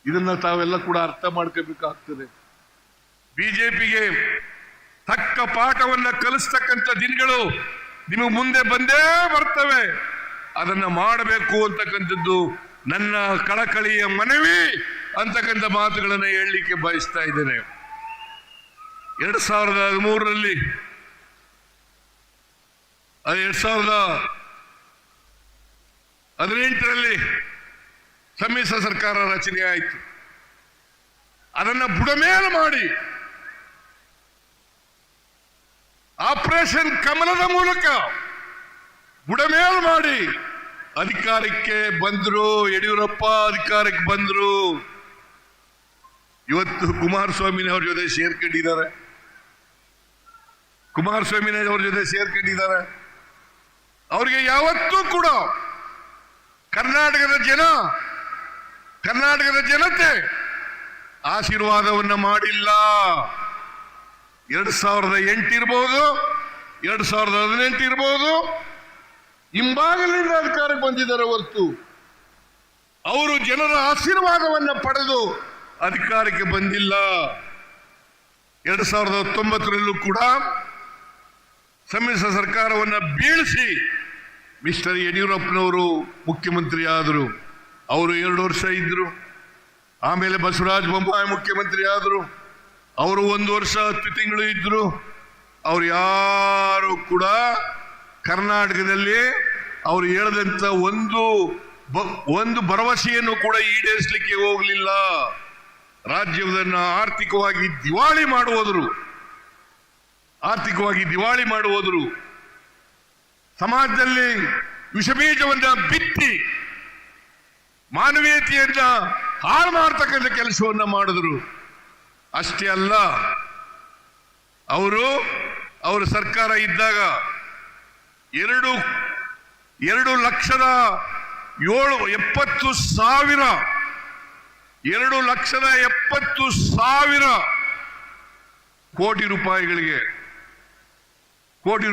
ಇದನ್ನ ತಾವೆಲ್ಲ ಕೂಡ ಅರ್ಥ ಮಾಡ್ಕೋಬೇಕಾಗ್ತದೆ. ಬಿಜೆಪಿಗೆ ತಕ್ಕ ಪಾಠವನ್ನ ಕಲಿಸ್ತಕ್ಕಂಥ ದಿನಗಳು ನಿಮಗೆ ಮುಂದೆ ಬಂದೇ ಬರ್ತವೆ. ಅದನ್ನ ಮಾಡಬೇಕು ಅಂತಕ್ಕಂಥದ್ದು ನನ್ನ ಕಳಕಳಿಯ ಮನವಿ ಅಂತಕ್ಕಂಥ ಮಾತುಗಳನ್ನು ಹೇಳಲಿಕ್ಕೆ ಬಯಸ್ತಾ ಇದ್ದೇನೆ. 2013ರಲ್ಲಿ 2018ರಲ್ಲಿ ಸಮ್ಮಿಶ್ರ ಸರ್ಕಾರ ರಚನೆ ಆಯಿತು. ಅದನ್ನ ಬುಡಮೇಲು ಮಾಡಿ ಆಪರೇಷನ್ ಕಮಲದ ಮೂಲಕ ಬುಡಮೇಲು ಮಾಡಿ ಅಧಿಕಾರಕ್ಕೆ ಬಂದ್ರು. ಯಡಿಯೂರಪ್ಪ ಅಧಿಕಾರಕ್ಕೆ ಬಂದ್ರು. ಇವತ್ತು ಕುಮಾರಸ್ವಾಮಿನವ್ರ ಜೊತೆ ಸೇರ್ಕೊಂಡಿದ್ದಾರೆ. ಅವ್ರಿಗೆ ಯಾವತ್ತೂ ಕೂಡ ಕರ್ನಾಟಕದ ಜನತೆ ಆಶೀರ್ವಾದವನ್ನ ಮಾಡಿಲ್ಲ. 2008 ಇರ್ಬೋದು, 2018 ಇರ್ಬೋದು, ಹಿಂಬಾಗಲಿಂದ ಅಧಿಕಾರಕ್ಕೆ ಬಂದಿದ್ದಾರೆ ಹೊರತು ಅವರು ಜನರ ಆಶೀರ್ವಾದವನ್ನ ಪಡೆದು ಅಧಿಕಾರಕ್ಕೆ ಬಂದಿಲ್ಲ. 2019ರಲ್ಲೂ ಕೂಡ ಸಮ್ಮಿಶ್ರ ಸರ್ಕಾರವನ್ನ ಬೀಳಿಸಿ ಮಿಸ್ಟರ್ ಯಡಿಯೂರಪ್ಪನವರು ಮುಖ್ಯಮಂತ್ರಿ ಆದರು. ಅವರು 2 ವರ್ಷ ಇದ್ರು. ಆಮೇಲೆ ಬಸವರಾಜ ಬೊಮ್ಮಾಯಿ ಮುಖ್ಯಮಂತ್ರಿ ಆದರು. ಅವರು 1 ವರ್ಷ 10 ತಿಂಗಳು ಇದ್ರು. ಅವ್ರು ಯಾರು ಕೂಡ ಕರ್ನಾಟಕದಲ್ಲಿ ಅವರು ಹೇಳಿದಂತ ಒಂದು ಭರವಸೆಯನ್ನು ಕೂಡ ಈಡೇರಿಸಲಿಕ್ಕೆ ಹೋಗಲಿಲ್ಲ. ರಾಜ್ಯವನ್ನ ಆರ್ಥಿಕವಾಗಿ ದಿವಾಳಿ ಮಾಡುವುದರು. ಸಮಾಜದಲ್ಲಿ ವಿಷಬೀಜವನ್ನ ಬಿತ್ತಿ ಮಾನವೀಯತೆಯನ್ನ ಹಾಳು ಮಾಡತಕ್ಕಂಥ ಕೆಲಸವನ್ನ ಮಾಡಿದ್ರು. ಅಷ್ಟೇ ಅಲ್ಲ, ಅವರ ಸರ್ಕಾರ ಇದ್ದಾಗ 2,70,000 ಕೋಟಿ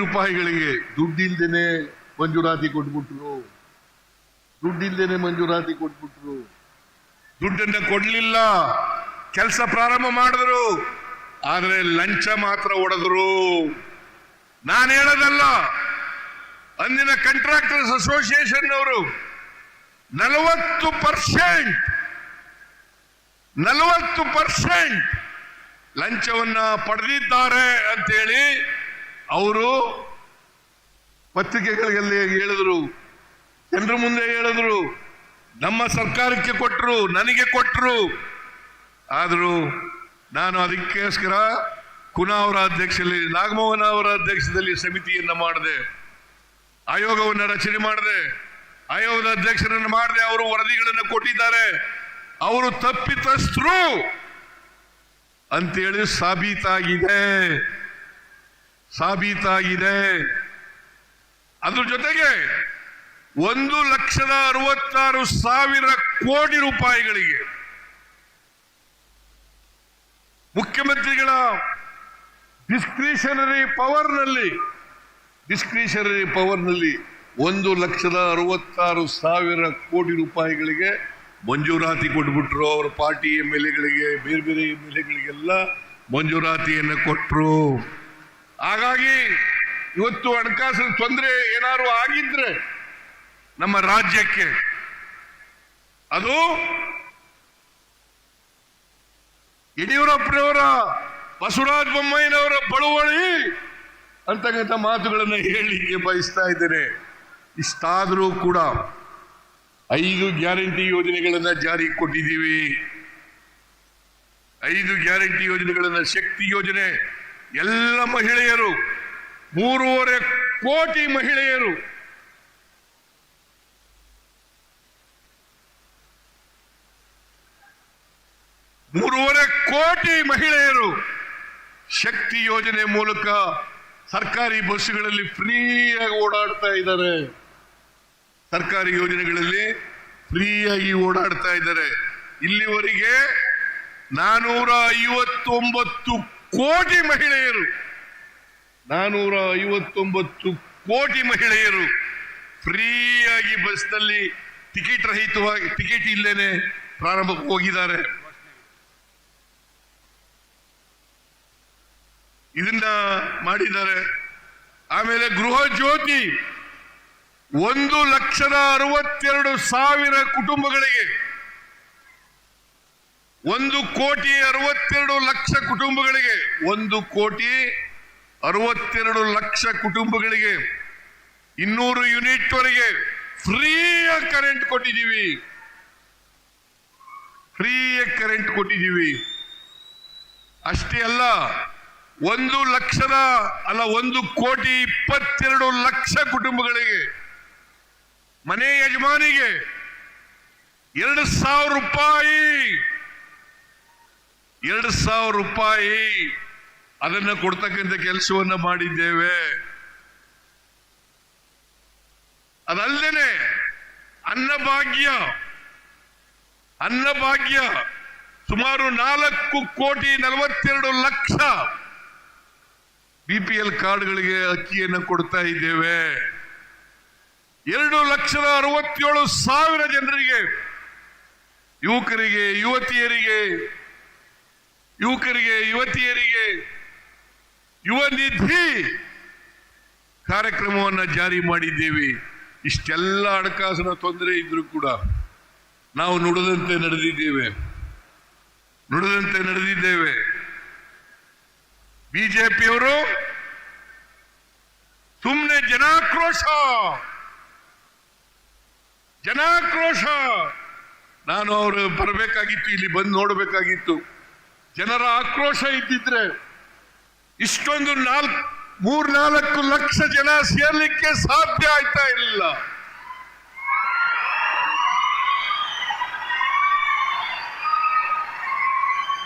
ರೂಪಾಯಿಗಳಿಗೆ ದುಡ್ಡಿಲ್ದೇನೆ ಮಂಜೂರಾತಿ ಕೊಟ್ಬಿಟ್ರು. ದುಡ್ಡನ್ನ ಕೊಡ್ಲಿಲ್ಲ, ಕೆಲಸ ಪ್ರಾರಂಭ ಮಾಡಿದ್ರು, ಆದ್ರೆ ಲಂಚ ಮಾತ್ರ ಹೊಡೆದ್ರು. ನಾನು ಹೇಳೋದಲ್ಲ, ಅಂದಿನ ಕಾಂಟ್ರಾಕ್ಟರ್ಸ್ ಅಸೋಸಿಯೇಷನ್ ಅವರು 40% ಲಂಚವನ್ನ ಪಡೆದಿದ್ದಾರೆ ಅಂತೇಳಿ ಅವರು ಪತ್ರಿಕೆಗಳಲ್ಲಿ ಹೇಳಿದ್ರು, ಜನರ ಮುಂದೆ ಹೇಳಿದ್ರು, ನಮ್ಮ ಸರ್ಕಾರಕ್ಕೆ ಕೊಟ್ಟರು, ನನಗೆ ಕೊಟ್ಟರು. ಆದರೂ ನಾನು ಅದಕ್ಕೋಸ್ಕರ ಕುನಾ ಅವರ ಅಧ್ಯಕ್ಷದಲ್ಲಿ, ನಾಗಮೋಹನ್ ಅವರ ಅಧ್ಯಕ್ಷದಲ್ಲಿ ಸಮಿತಿಯನ್ನ ಮಾಡಿದೆ, ಆಯೋಗವನ್ನು ರಚನೆ ಮಾಡಿದೆ, ಆಯೋಗದ ಅಧ್ಯಕ್ಷರನ್ನು ಮಾಡಿದೆ. ಅವರು ವರದಿಗಳನ್ನು ಕೊಟ್ಟಿದ್ದಾರೆ. ಅವರು ತಪ್ಪಿತಸ್ಥರು ಅಂತೇಳಿ ಸಾಬೀತಾಗಿದೆ. ಅದ್ರ ಜೊತೆಗೆ 1,66,000 ಕೋಟಿ ರೂಪಾಯಿಗಳಿಗೆ ಮುಖ್ಯಮಂತ್ರಿಗಳ ಡಿಸ್ಕ್ರಿಷನರಿ ಪವರ್ನಲ್ಲಿ 1,66,000 ಕೋಟಿ ರೂಪಾಯಿಗಳಿಗೆ ಮಂಜೂರಾತಿ ಕೊಟ್ಬಿಟ್ರು. ಅವರ ಪಾರ್ಟಿ MLAಗಳಿಗೆ, ಬೇರೆ MLAಗಳಿಗೆಲ್ಲ ಮಂಜೂರಾತಿಯನ್ನು ಕೊಟ್ಟರು. ಹಾಗಾಗಿ ಇವತ್ತು ಹಣಕಾಸಿನ ತೊಂದರೆ ಏನಾದ್ರು ಆಗಿದ್ರೆ ನಮ್ಮ ರಾಜ್ಯಕ್ಕೆ, ಅದು ಯಡಿಯೂರಪ್ಪನವರ, ಬಸವರಾಜ ಬೊಮ್ಮಾಯಿನವರ ಬಳುವಳಿ ಅಂತಕ್ಕಂಥ ಮಾತುಗಳನ್ನು ಹೇಳಲಿಕ್ಕೆ ಬಯಸ್ತಾ ಇದ್ದೇನೆ. ಇಷ್ಟಾದರೂ ಕೂಡ 5 ಗ್ಯಾರಂಟಿ ಯೋಜನೆಗಳನ್ನ ಜಾರಿಗೆ ಕೊಟ್ಟಿದ್ದೀವಿ. 5 ಗ್ಯಾರಂಟಿ ಯೋಜನೆಗಳನ್ನ, ಶಕ್ತಿ ಯೋಜನೆ, ಎಲ್ಲ ಮಹಿಳೆಯರು, 3.5 ಕೋಟಿ ಮಹಿಳೆಯರು, ಶಕ್ತಿ ಯೋಜನೆ ಮೂಲಕ ಸರ್ಕಾರಿ ಬಸ್ಸುಗಳಲ್ಲಿ ಫ್ರೀಯಾಗಿ ಓಡಾಡ್ತಾ ಇದ್ದಾರೆ. ಸರ್ಕಾರಿ ಯೋಜನೆಗಳಲ್ಲಿ ಫ್ರೀಯಾಗಿ ಓಡಾಡ್ತಾ ಇದ್ದಾರೆ. ಇಲ್ಲಿವರೆಗೆ 459 ಕೋಟಿ ಮಹಿಳೆಯರು, 459 ಕೋಟಿ ಮಹಿಳೆಯರು ಫ್ರೀಯಾಗಿ ಬಸ್ನಲ್ಲಿ ಟಿಕೆಟ್ ರಹಿತವಾಗಿ, ಟಿಕೆಟ್ ಇಲ್ಲೇನೆ ಪ್ರಾರಂಭಕ್ಕೆ ಹೋಗಿದ್ದಾರೆ. ಇದನ್ನ ಮಾಡಿದ್ದಾರೆ. ಆಮೇಲೆ ಗೃಹ ಜ್ಯೋತಿ 1,62,000 ಕುಟುಂಬಗಳಿಗೆ, 1,62,00,000 ಕುಟುಂಬಗಳಿಗೆ, 1,62,00,000 ಕುಟುಂಬಗಳಿಗೆ 200 ಯೂನಿಟ್ ವರೆಗೆ ಫ್ರೀಯಾಗಿ ಕರೆಂಟ್ ಕೊಟ್ಟಿದ್ದೀವಿ. ಅಷ್ಟೇ ಅಲ್ಲ, 1,22,00,000 ಕುಟುಂಬಗಳಿಗೆ, ಮನೆ ಯಜಮಾನಿಗೆ 2,000 ರೂಪಾಯಿ ಅದನ್ನ ಕೊಡ್ತಕ್ಕಂಥ ಕೆಲಸವನ್ನ ಮಾಡಿದ್ದೇವೆ. ಅದಲ್ಲದೆ ಅನ್ನಭಾಗ್ಯ ಸುಮಾರು 4,42,00,000 BPL ಕಾರ್ಡ್ಗಳಿಗೆ ಅಕ್ಕಿಯನ್ನು ಕೊಡ್ತಾ ಇದ್ದೇವೆ. 2,67,000 ಜನರಿಗೆ, ಯುವಕರಿಗೆ ಯುವತಿಯರಿಗೆ ಯುವ ನಿಧಿ ಕಾರ್ಯಕ್ರಮವನ್ನು ಜಾರಿ ಮಾಡಿದ್ದೇವೆ. ಇಷ್ಟೆಲ್ಲ ಹಣಕಾಸಿನ ತೊಂದರೆ ಇದ್ರೂ ಕೂಡ ನಾವು ನುಡಿದಂತೆ ನಡೆದಿದ್ದೇವೆ. ಬಿಜೆಪಿಯವರು ಸುಮ್ಮನೆ ಜನಾಕ್ರೋಶ, ನಾನು ಅವರು ಬರಬೇಕಾಗಿತ್ತು, ಇಲ್ಲಿ ಬಂದು ನೋಡಬೇಕಾಗಿತ್ತು. ಜನರ ಆಕ್ರೋಶ ಇದ್ದಿದ್ರೆ ಇಷ್ಟೊಂದು 3-4 ಲಕ್ಷ ಜನ ಸೇರ್ಲಿಕ್ಕೆ ಸಾಧ್ಯ ಆಯ್ತಾ ಇರಲಿಲ್ಲ.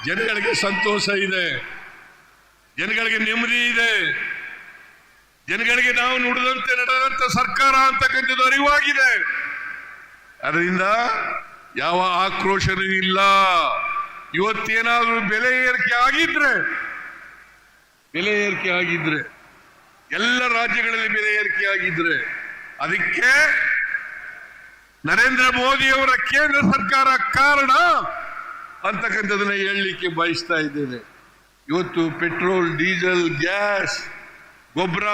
ಜನಗಳಿಗೆ ಸಂತೋಷ ಇದೆ, ಜನಗಳಿಗೆ ನೆಮ್ಮದಿ ಇದೆ, ಜನಗಳಿಗೆ ನಾವು ನುಡಿದಂತೆ ನಡೆದಂತ ಸರ್ಕಾರ ಅಂತಕ್ಕಂಥದ್ದು ಅರಿವಾಗಿದೆ. ಅದರಿಂದ ಯಾವ ಆಕ್ರೋಶನೂ ಇಲ್ಲ. ಇವತ್ತೇನಾದ್ರೂ ಬೆಲೆ ಏರಿಕೆ ಆಗಿದ್ರೆ ಬೆಲೆ ಏರಿಕೆ ಆಗಿದ್ರೆ, ಎಲ್ಲ ರಾಜ್ಯಗಳಲ್ಲಿ ಬೆಲೆ ಏರಿಕೆ ಆಗಿದ್ರೆ, ಅದಕ್ಕೆ ನರೇಂದ್ರ ಮೋದಿಯವರ ಕೇಂದ್ರ ಸರ್ಕಾರ ಕಾರಣ ಅಂತಕ್ಕಂಥದನ್ನ ಹೇಳಲಿಕ್ಕೆ ಬಯಸ್ತಾ ಇದ್ದೇನೆ. ಇವತ್ತು ಪೆಟ್ರೋಲ್, ಡೀಸೆಲ್, ಗ್ಯಾಸ್, ಗೊಬ್ಬರ,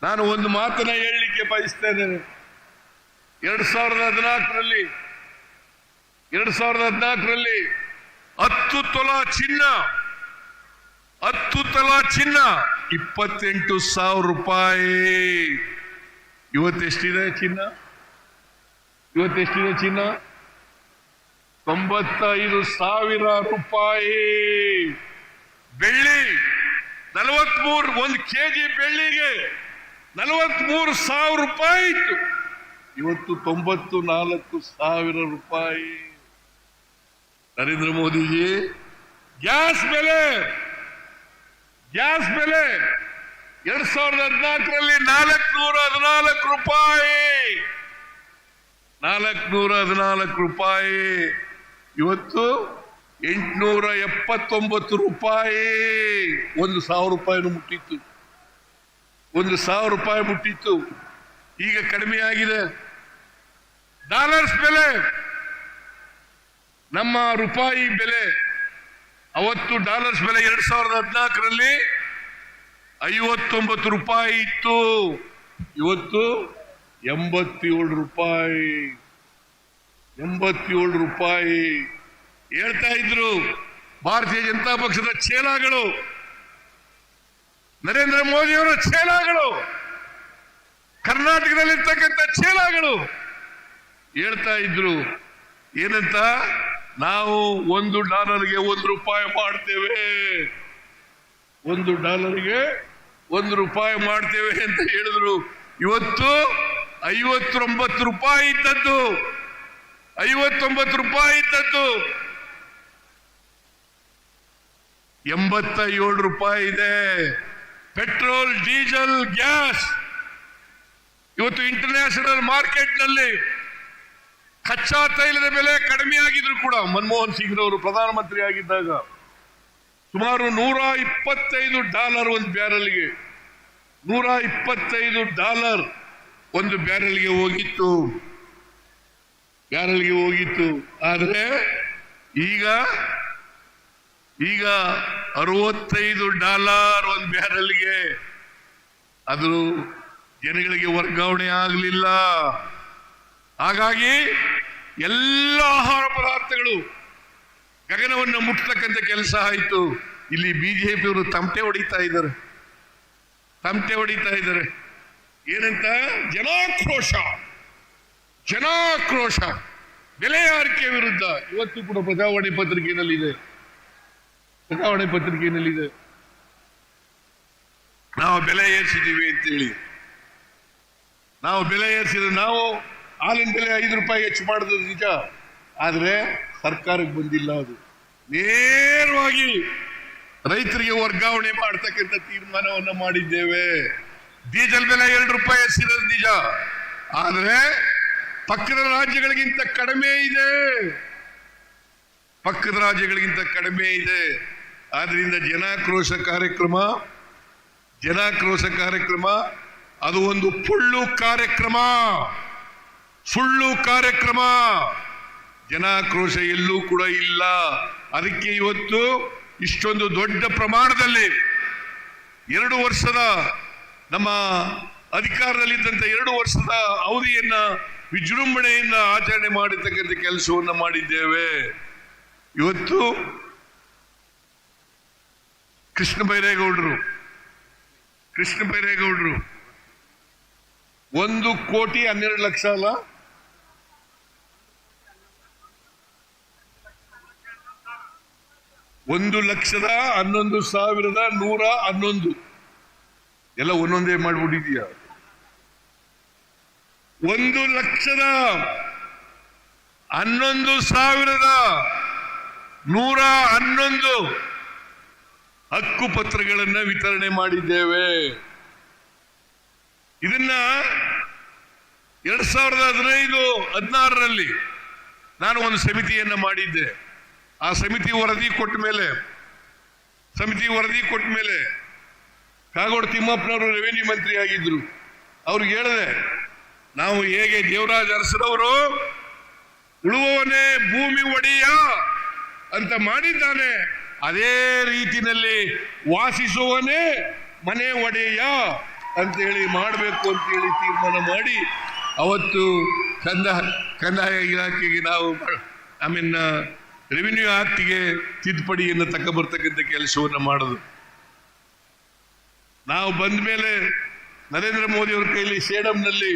ನಾನು ಒಂದು ಮಾತನ್ನ ಹೇಳಲಿಕ್ಕೆ ಬಯಸ್ತಾ ಇದ್ದೇನೆ. 2014ರಲ್ಲಿ 10 ತೊಲಾ ಚಿನ್ನ 28,000 ರೂಪಾಯಿ. ಇವತ್ತೆಷ್ಟಿದೆ ಚಿನ್ನ? 95,000 ರೂಪಾಯಿ. ಬೆಳ್ಳಿ 43, 1 kg ಬೆಳ್ಳಿಗೆ 43,000 ರೂಪಾಯಿ ಇತ್ತು. ಇವತ್ತು 94,000 ರೂಪಾಯಿ. ನರೇಂದ್ರ ಮೋದಿಜಿ, ಗ್ಯಾಸ್ ಬೆಲೆ 2014ರಲ್ಲಿ 414 ರೂಪಾಯಿ. 414 ರೂಪಾಯಿ. ಇವತ್ತು 879 ರೂಪಾಯಿ. 1,000 ರೂಪಾಯಿನೂ ಮುಟ್ಟಿತ್ತು. 1,000 ರೂಪಾಯಿ ಮುಟ್ಟಿತ್ತು. ಈಗ ಕಡಿಮೆ ಆಗಿದೆ. ಡಾಲರ್ಸ್ ಬೆಲೆ, ನಮ್ಮ ರೂಪಾಯಿ ಬೆಲೆ, ಅವತ್ತು ಡಾಲರ್ಸ್ ಬೆಲೆ 2014ರಲ್ಲಿ 59 ರೂಪಾಯಿ ಇತ್ತು. ಇವತ್ತು 87 ರೂಪಾಯಿ. 87 ರೂಪಾಯಿ. ಹೇಳ್ತಾ ಇದ್ರು ಭಾರತೀಯ ಜನತಾ ಪಕ್ಷದ ಚೇಲಾಗಳು, ನರೇಂದ್ರ ಮೋದಿಯವರ ಚೇಲಾಗಳು, ಕರ್ನಾಟಕದಲ್ಲಿರ್ತಕ್ಕಂಥ ಚೇಲಾಗಳು ಹೇಳ್ತಾ ಇದ್ರು ಏನಂತ, ನಾವು $1ಗೆ $1 ಮಾಡ್ತೇವೆ, $1ಗೆ $1 ಮಾಡ್ತೇವೆ ಅಂತ ಹೇಳಿದ್ರು. ಇವತ್ತು 59 ರೂಪಾಯಿ ಇದ್ದದ್ದು 87 ರೂಪಾಯಿ ಇದೆ. ಪೆಟ್ರೋಲ್, ಡೀಸೆಲ್, ಗ್ಯಾಸ್ ಇವತ್ತು ಇಂಟರ್ನ್ಯಾಷನಲ್ ಮಾರ್ಕೆಟ್ನಲ್ಲಿ ಕಚ್ಚಾ ತೈಲದ ಬೆಲೆ ಕಡಿಮೆ ಆಗಿದ್ರು ಕೂಡ, ಮನಮೋಹನ್ ಸಿಂಗ್ ಅವರು ಪ್ರಧಾನಮಂತ್ರಿ ಆಗಿದ್ದಾಗ ಸುಮಾರು $125 ಒಂದು ಬ್ಯಾರಲ್ಗೆ, $125 ಒಂದು ಬ್ಯಾರಲ್ಗೆ ಹೋಗಿತ್ತು. ಆದರೆ ಈಗ $65 ಒಂದು ಬ್ಯಾರಲ್ಗೆ. ಅದು ಜನಗಳಿಗೆ ವರ್ಗಾವಣೆ ಆಗಲಿಲ್ಲ. ಹಾಗಾಗಿ ಎಲ್ಲ ಆಹಾರ ಪದಾರ್ಥಗಳು ಗಗನವನ್ನು ಮುಟ್ಟತಕ್ಕಂಥ ಕೆಲಸ ಆಯಿತು. ಇಲ್ಲಿ ಬಿಜೆಪಿಯವರು ತಮಟೆ ಹೊಡಿತಾ ಇದ್ದಾರೆ. ಏನಂತ? ಜನಾಕ್ರೋಶ ಬೆಲೆ ಏರಿಕೆ ವಿರುದ್ಧ. ಇವತ್ತು ಕೂಡ ಪ್ರಜಾವಾಣಿ ಪತ್ರಿಕೆಯಲ್ಲಿದೆ. ನಾವು ಬೆಲೆ ಏರಿಸಿದ್ದೀವಿ ಅಂತೇಳಿ. ನಾವು ಹಾಲಿನ ಬೆಲೆ ₹5 ಹೆಚ್ಚು ಮಾಡಿದ್ರು ನಿಜ, ಆದ್ರೆ ಸರ್ಕಾರಕ್ಕೆ ಬಂದಿಲ್ಲ. ಅದು ನೇರವಾಗಿ ರೈತರಿಗೆ ವರ್ಗಾವಣೆ ಮಾಡತಕ್ಕಂಥ ತೀರ್ಮಾನವನ್ನು ಮಾಡಿದ್ದೇವೆ. ಡೀಸೆಲ್ ಬೆಲೆ ₹2 ಹೆಚ್ಚಿರೋದು ನಿಜ, ಆದ್ರೆ ಪಕ್ಕದ ರಾಜ್ಯಗಳಿಗಿಂತ ಕಡಿಮೆ ಇದೆ. ಆದ್ರಿಂದ ಜನಾಕ್ರೋಶ ಕಾರ್ಯಕ್ರಮ ಅದು ಒಂದು ಸುಳ್ಳು ಕಾರ್ಯಕ್ರಮ. ಜನಾಕ್ರೋಶ ಎಲ್ಲೂ ಕೂಡ ಇಲ್ಲ. ಅದಕ್ಕೆ ಇವತ್ತು ಇಷ್ಟೊಂದು ದೊಡ್ಡ ಪ್ರಮಾಣದಲ್ಲಿ 2 ವರ್ಷದ ನಮ್ಮ ಅಧಿಕಾರದಲ್ಲಿದ್ದಂಥ 2 ವರ್ಷದ ಅವಧಿಯನ್ನ ವಿಜೃಂಭಣೆಯಿಂದ ಆಚರಣೆ ಮಾಡತಕ್ಕಂಥ ಕೆಲಸವನ್ನು ಮಾಡಿದ್ದೇವೆ. ಇವತ್ತು ಕೃಷ್ಣ ಬೈರೇಗೌಡರು 1,12,00,000 ಅಲ್ಲ, 1,11,111 ಎಲ್ಲ ಒಂದೊಂದೇ ಮಾಡ್ಬಿಟ್ಟಿದೀಯ. 1,11,111 ಹಕ್ಕು ಪತ್ರಗಳನ್ನು ವಿತರಣೆ ಮಾಡಿದ್ದೇವೆ. ಇದನ್ನ 2015-16ರಲ್ಲಿ ನಾನು ಒಂದು ಸಮಿತಿಯನ್ನ ಮಾಡಿದ್ದೆ. ಆ ಸಮಿತಿ ವರದಿ ಕೊಟ್ಟ ಮೇಲೆ ಸಮಿತಿ ವರದಿ ಕೊಟ್ಟ ಮೇಲೆ ಕಾಗೋಡು ತಿಮ್ಮಪ್ಪನವರು ರೆವಿನ್ಯೂ ಮಂತ್ರಿ ಆಗಿದ್ರು. ಅವ್ರಿಗೆ ಹೇಳಿದೆ, ನಾವು ಹೇಗೆ ದೇವರಾಜ ಅರಸರವರು ಉಳುವವನೇ ಭೂಮಿ ಒಡೆಯ ಅಂತ ಮಾಡಿದ್ದಾನೆ, ಅದೇ ರೀತಿನಲ್ಲಿ ವಾಸಿಸುವವನೇ ಮನೆ ಒಡೆಯ ಅಂತೇಳಿ ಮಾಡಬೇಕು ಅಂತೇಳಿ ತೀರ್ಮಾನ ಮಾಡಿ ಅವತ್ತು ಕಂದಾಯ ಇಲಾಖೆಗೆ ನಾವು ರೆವಿನ್ಯೂ ಆಕ್ಟ್ಗೆ ತಿದ್ದುಪಡಿಯನ್ನು ತಗೊಬರ್ತಕ್ಕಂಥ ಕೆಲಸವನ್ನು ಮಾಡೋದು. ನಾವು ಬಂದ ಮೇಲೆ ನರೇಂದ್ರ ಮೋದಿ ಅವರ ಕೈಲಿ ಸೇಡಂನಲ್ಲಿ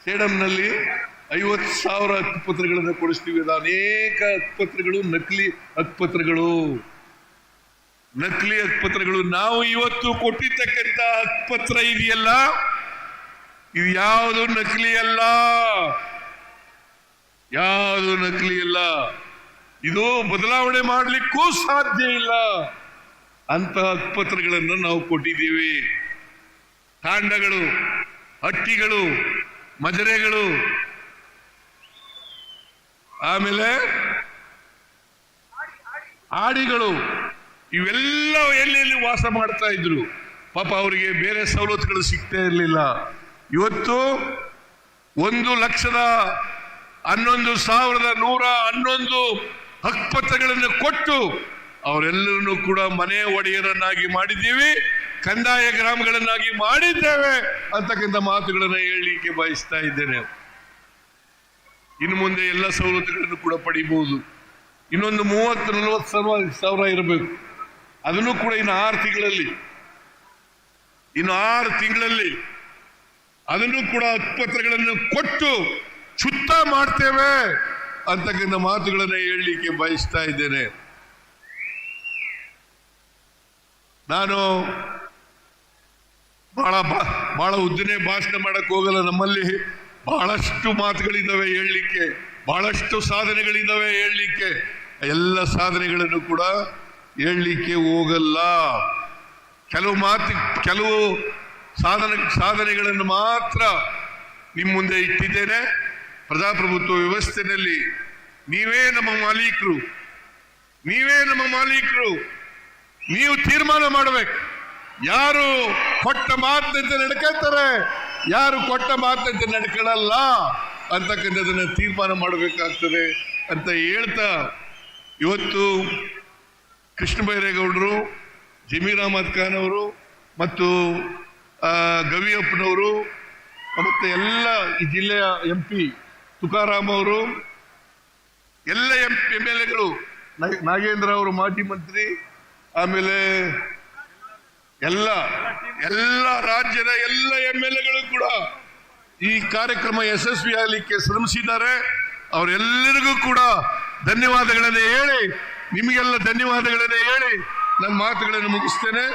50,000 ಹಕ್ಕುಪತ್ರಗಳನ್ನು ಕೊಡಿಸ್ತೀವಿ. ಅದು ಅನೇಕ ಹಕ್ಕುಪತ್ರಗಳು ನಕಲಿ ಹಕ್ಕುಪತ್ರಗಳು. ನಾವು ಇವತ್ತು ಕೊಟ್ಟಿರ್ತಕ್ಕಂಥ ಹಕ್ಕುಪತ್ರ ಇದೆಯಲ್ಲ, ಇದು ಯಾವುದು ನಕಲಿ ಅಲ್ಲ, ಇದು ಬದಲಾವಣೆ ಮಾಡಲಿಕ್ಕೂ ಸಾಧ್ಯ ಇಲ್ಲ ಅಂತ ಹಕ್ಕುಪತ್ರಗಳನ್ನು ನಾವು ಕೊಟ್ಟಿದ್ದೀವಿ. ತಾಂಡಗಳು, ಹಟ್ಟಿಗಳು, ಮಜರೆಗಳು, ಆಮೇಲೆ ಆಡಿಗಳು, ಇವೆಲ್ಲ ಎಲ್ಲೆಲ್ಲಿ ವಾಸ ಮಾಡ್ತಾ ಇದ್ರು. ಪಾಪ ಅವರಿಗೆ ಬೇರೆ ಸವಲತ್ತುಗಳು ಸಿಗ್ತಾ ಇರಲಿಲ್ಲ. ಇವತ್ತು 1,11,111 ಹಕ್ಕುಪತ್ರಗಳನ್ನು ಕೊಟ್ಟು ಅವರೆಲ್ಲರನ್ನು ಕೂಡ ಮನೆ ಒಡೆಯರನ್ನಾಗಿ ಮಾಡಿದ್ದೀವಿ, ಕಂದಾಯ ಗ್ರಾಮಗಳನ್ನಾಗಿ ಮಾಡಿದ್ದೇವೆ ಅಂತಕ್ಕಂಥ ಮಾತುಗಳನ್ನು ಹೇಳಲಿಕ್ಕೆ ಬಯಸ್ತಾ ಇದ್ದೇನೆ. ಇನ್ನು ಮುಂದೆ ಎಲ್ಲ ಸವಲತ್ತುಗಳನ್ನು ಕೂಡ ಪಡಿಬಹುದು. ಇನ್ನೊಂದು 30-40 ಸಾವಿರ ಇರಬೇಕು. ಅದನ್ನು ಕೂಡ ಇನ್ನು 6 ತಿಂಗಳಲ್ಲಿ ಅದನ್ನು ಕೂಡ ಹಕ್ಕುಪತ್ರಗಳನ್ನು ಕೊಟ್ಟು ಶುದ್ಧ ಮಾಡ್ತೇವೆ ಅಂತಕ್ಕಂಥ ಮಾತುಗಳನ್ನು ಹೇಳಲಿಕ್ಕೆ ಬಯಸ್ತಾ ಇದ್ದೇನೆ. ನಾನು ಬಹಳ ಉದ್ದನೆ ಭಾಷಣ ಮಾಡಕ್ ಹೋಗಲ್ಲ. ನಮ್ಮಲ್ಲಿ ಬಹಳಷ್ಟು ಮಾತುಗಳಿದ್ದಾವೆ ಹೇಳಲಿಕ್ಕೆ, ಬಹಳಷ್ಟು ಸಾಧನೆಗಳಿದ್ದಾವೆ ಹೇಳಲಿಕ್ಕೆ. ಎಲ್ಲ ಸಾಧನೆಗಳನ್ನು ಕೂಡ ಹೇಳಲಿಕ್ಕೆ ಹೋಗಲ್ಲ. ಕೆಲವು ಸಾಧನೆಗಳನ್ನು ಮಾತ್ರ ನಿಮ್ಮ ಮುಂದೆ ಇಟ್ಟಿದ್ದೇನೆ. ಪ್ರಜಾಪ್ರಭುತ್ವ ವ್ಯವಸ್ಥೆಯಲ್ಲಿ ನೀವೇ ನಮ್ಮ ಮಾಲೀಕರು. ನೀವು ತೀರ್ಮಾನ ಮಾಡಬೇಕು. ಯಾರು ಕೊಟ್ಟ ಮಾತಿನಂತೆ ನಡ್ಕೊಳ್ತಾರೆ, ಯಾರು ಕೊಟ್ಟ ಮಾತಿನಂತೆ ನಡ್ಕೊಳ್ಳಲ್ಲ ಅಂತಕ್ಕಂಥದನ್ನ ತೀರ್ಮಾನ ಮಾಡಬೇಕಾಗ್ತದೆ ಅಂತ ಹೇಳ್ತಾ, ಇವತ್ತು ಕೃಷ್ಣ ಬೈರೇಗೌಡರು, ಜಮೀರ್ ಅಹಮದ್ ಖಾನ್ ಅವರು ಮತ್ತು ಗವಿಯಪ್ಪನವರು ಮತ್ತು ಎಲ್ಲ ಈ ಜಿಲ್ಲೆಯ MP ತುಕಾರಾಮ್ ಅವರು, ಎಲ್ಲ MLAಗಳು, ನಾಗೇಂದ್ರ ಅವರು ಮಾಜಿ ಮಂತ್ರಿ, ಆಮೇಲೆ ಎಲ್ಲ ರಾಜ್ಯದ ಎಲ್ಲ MLAಗಳು ಕೂಡ ಈ ಕಾರ್ಯಕ್ರಮ ಯಶಸ್ವಿ ಆಗಲಿಕ್ಕೆ ಶ್ರಮಿಸಿದ್ದಾರೆ. ಅವರೆಲ್ಲರಿಗೂ ಕೂಡ ಧನ್ಯವಾದಗಳನ್ನು ಹೇಳಿ, ನಿಮಗೆಲ್ಲ ಧನ್ಯವಾದಗಳನ್ನು ಹೇಳಿ ನನ್ನ ಮಾತುಗಳನ್ನು ಮುಗಿಸ್ತೇನೆ.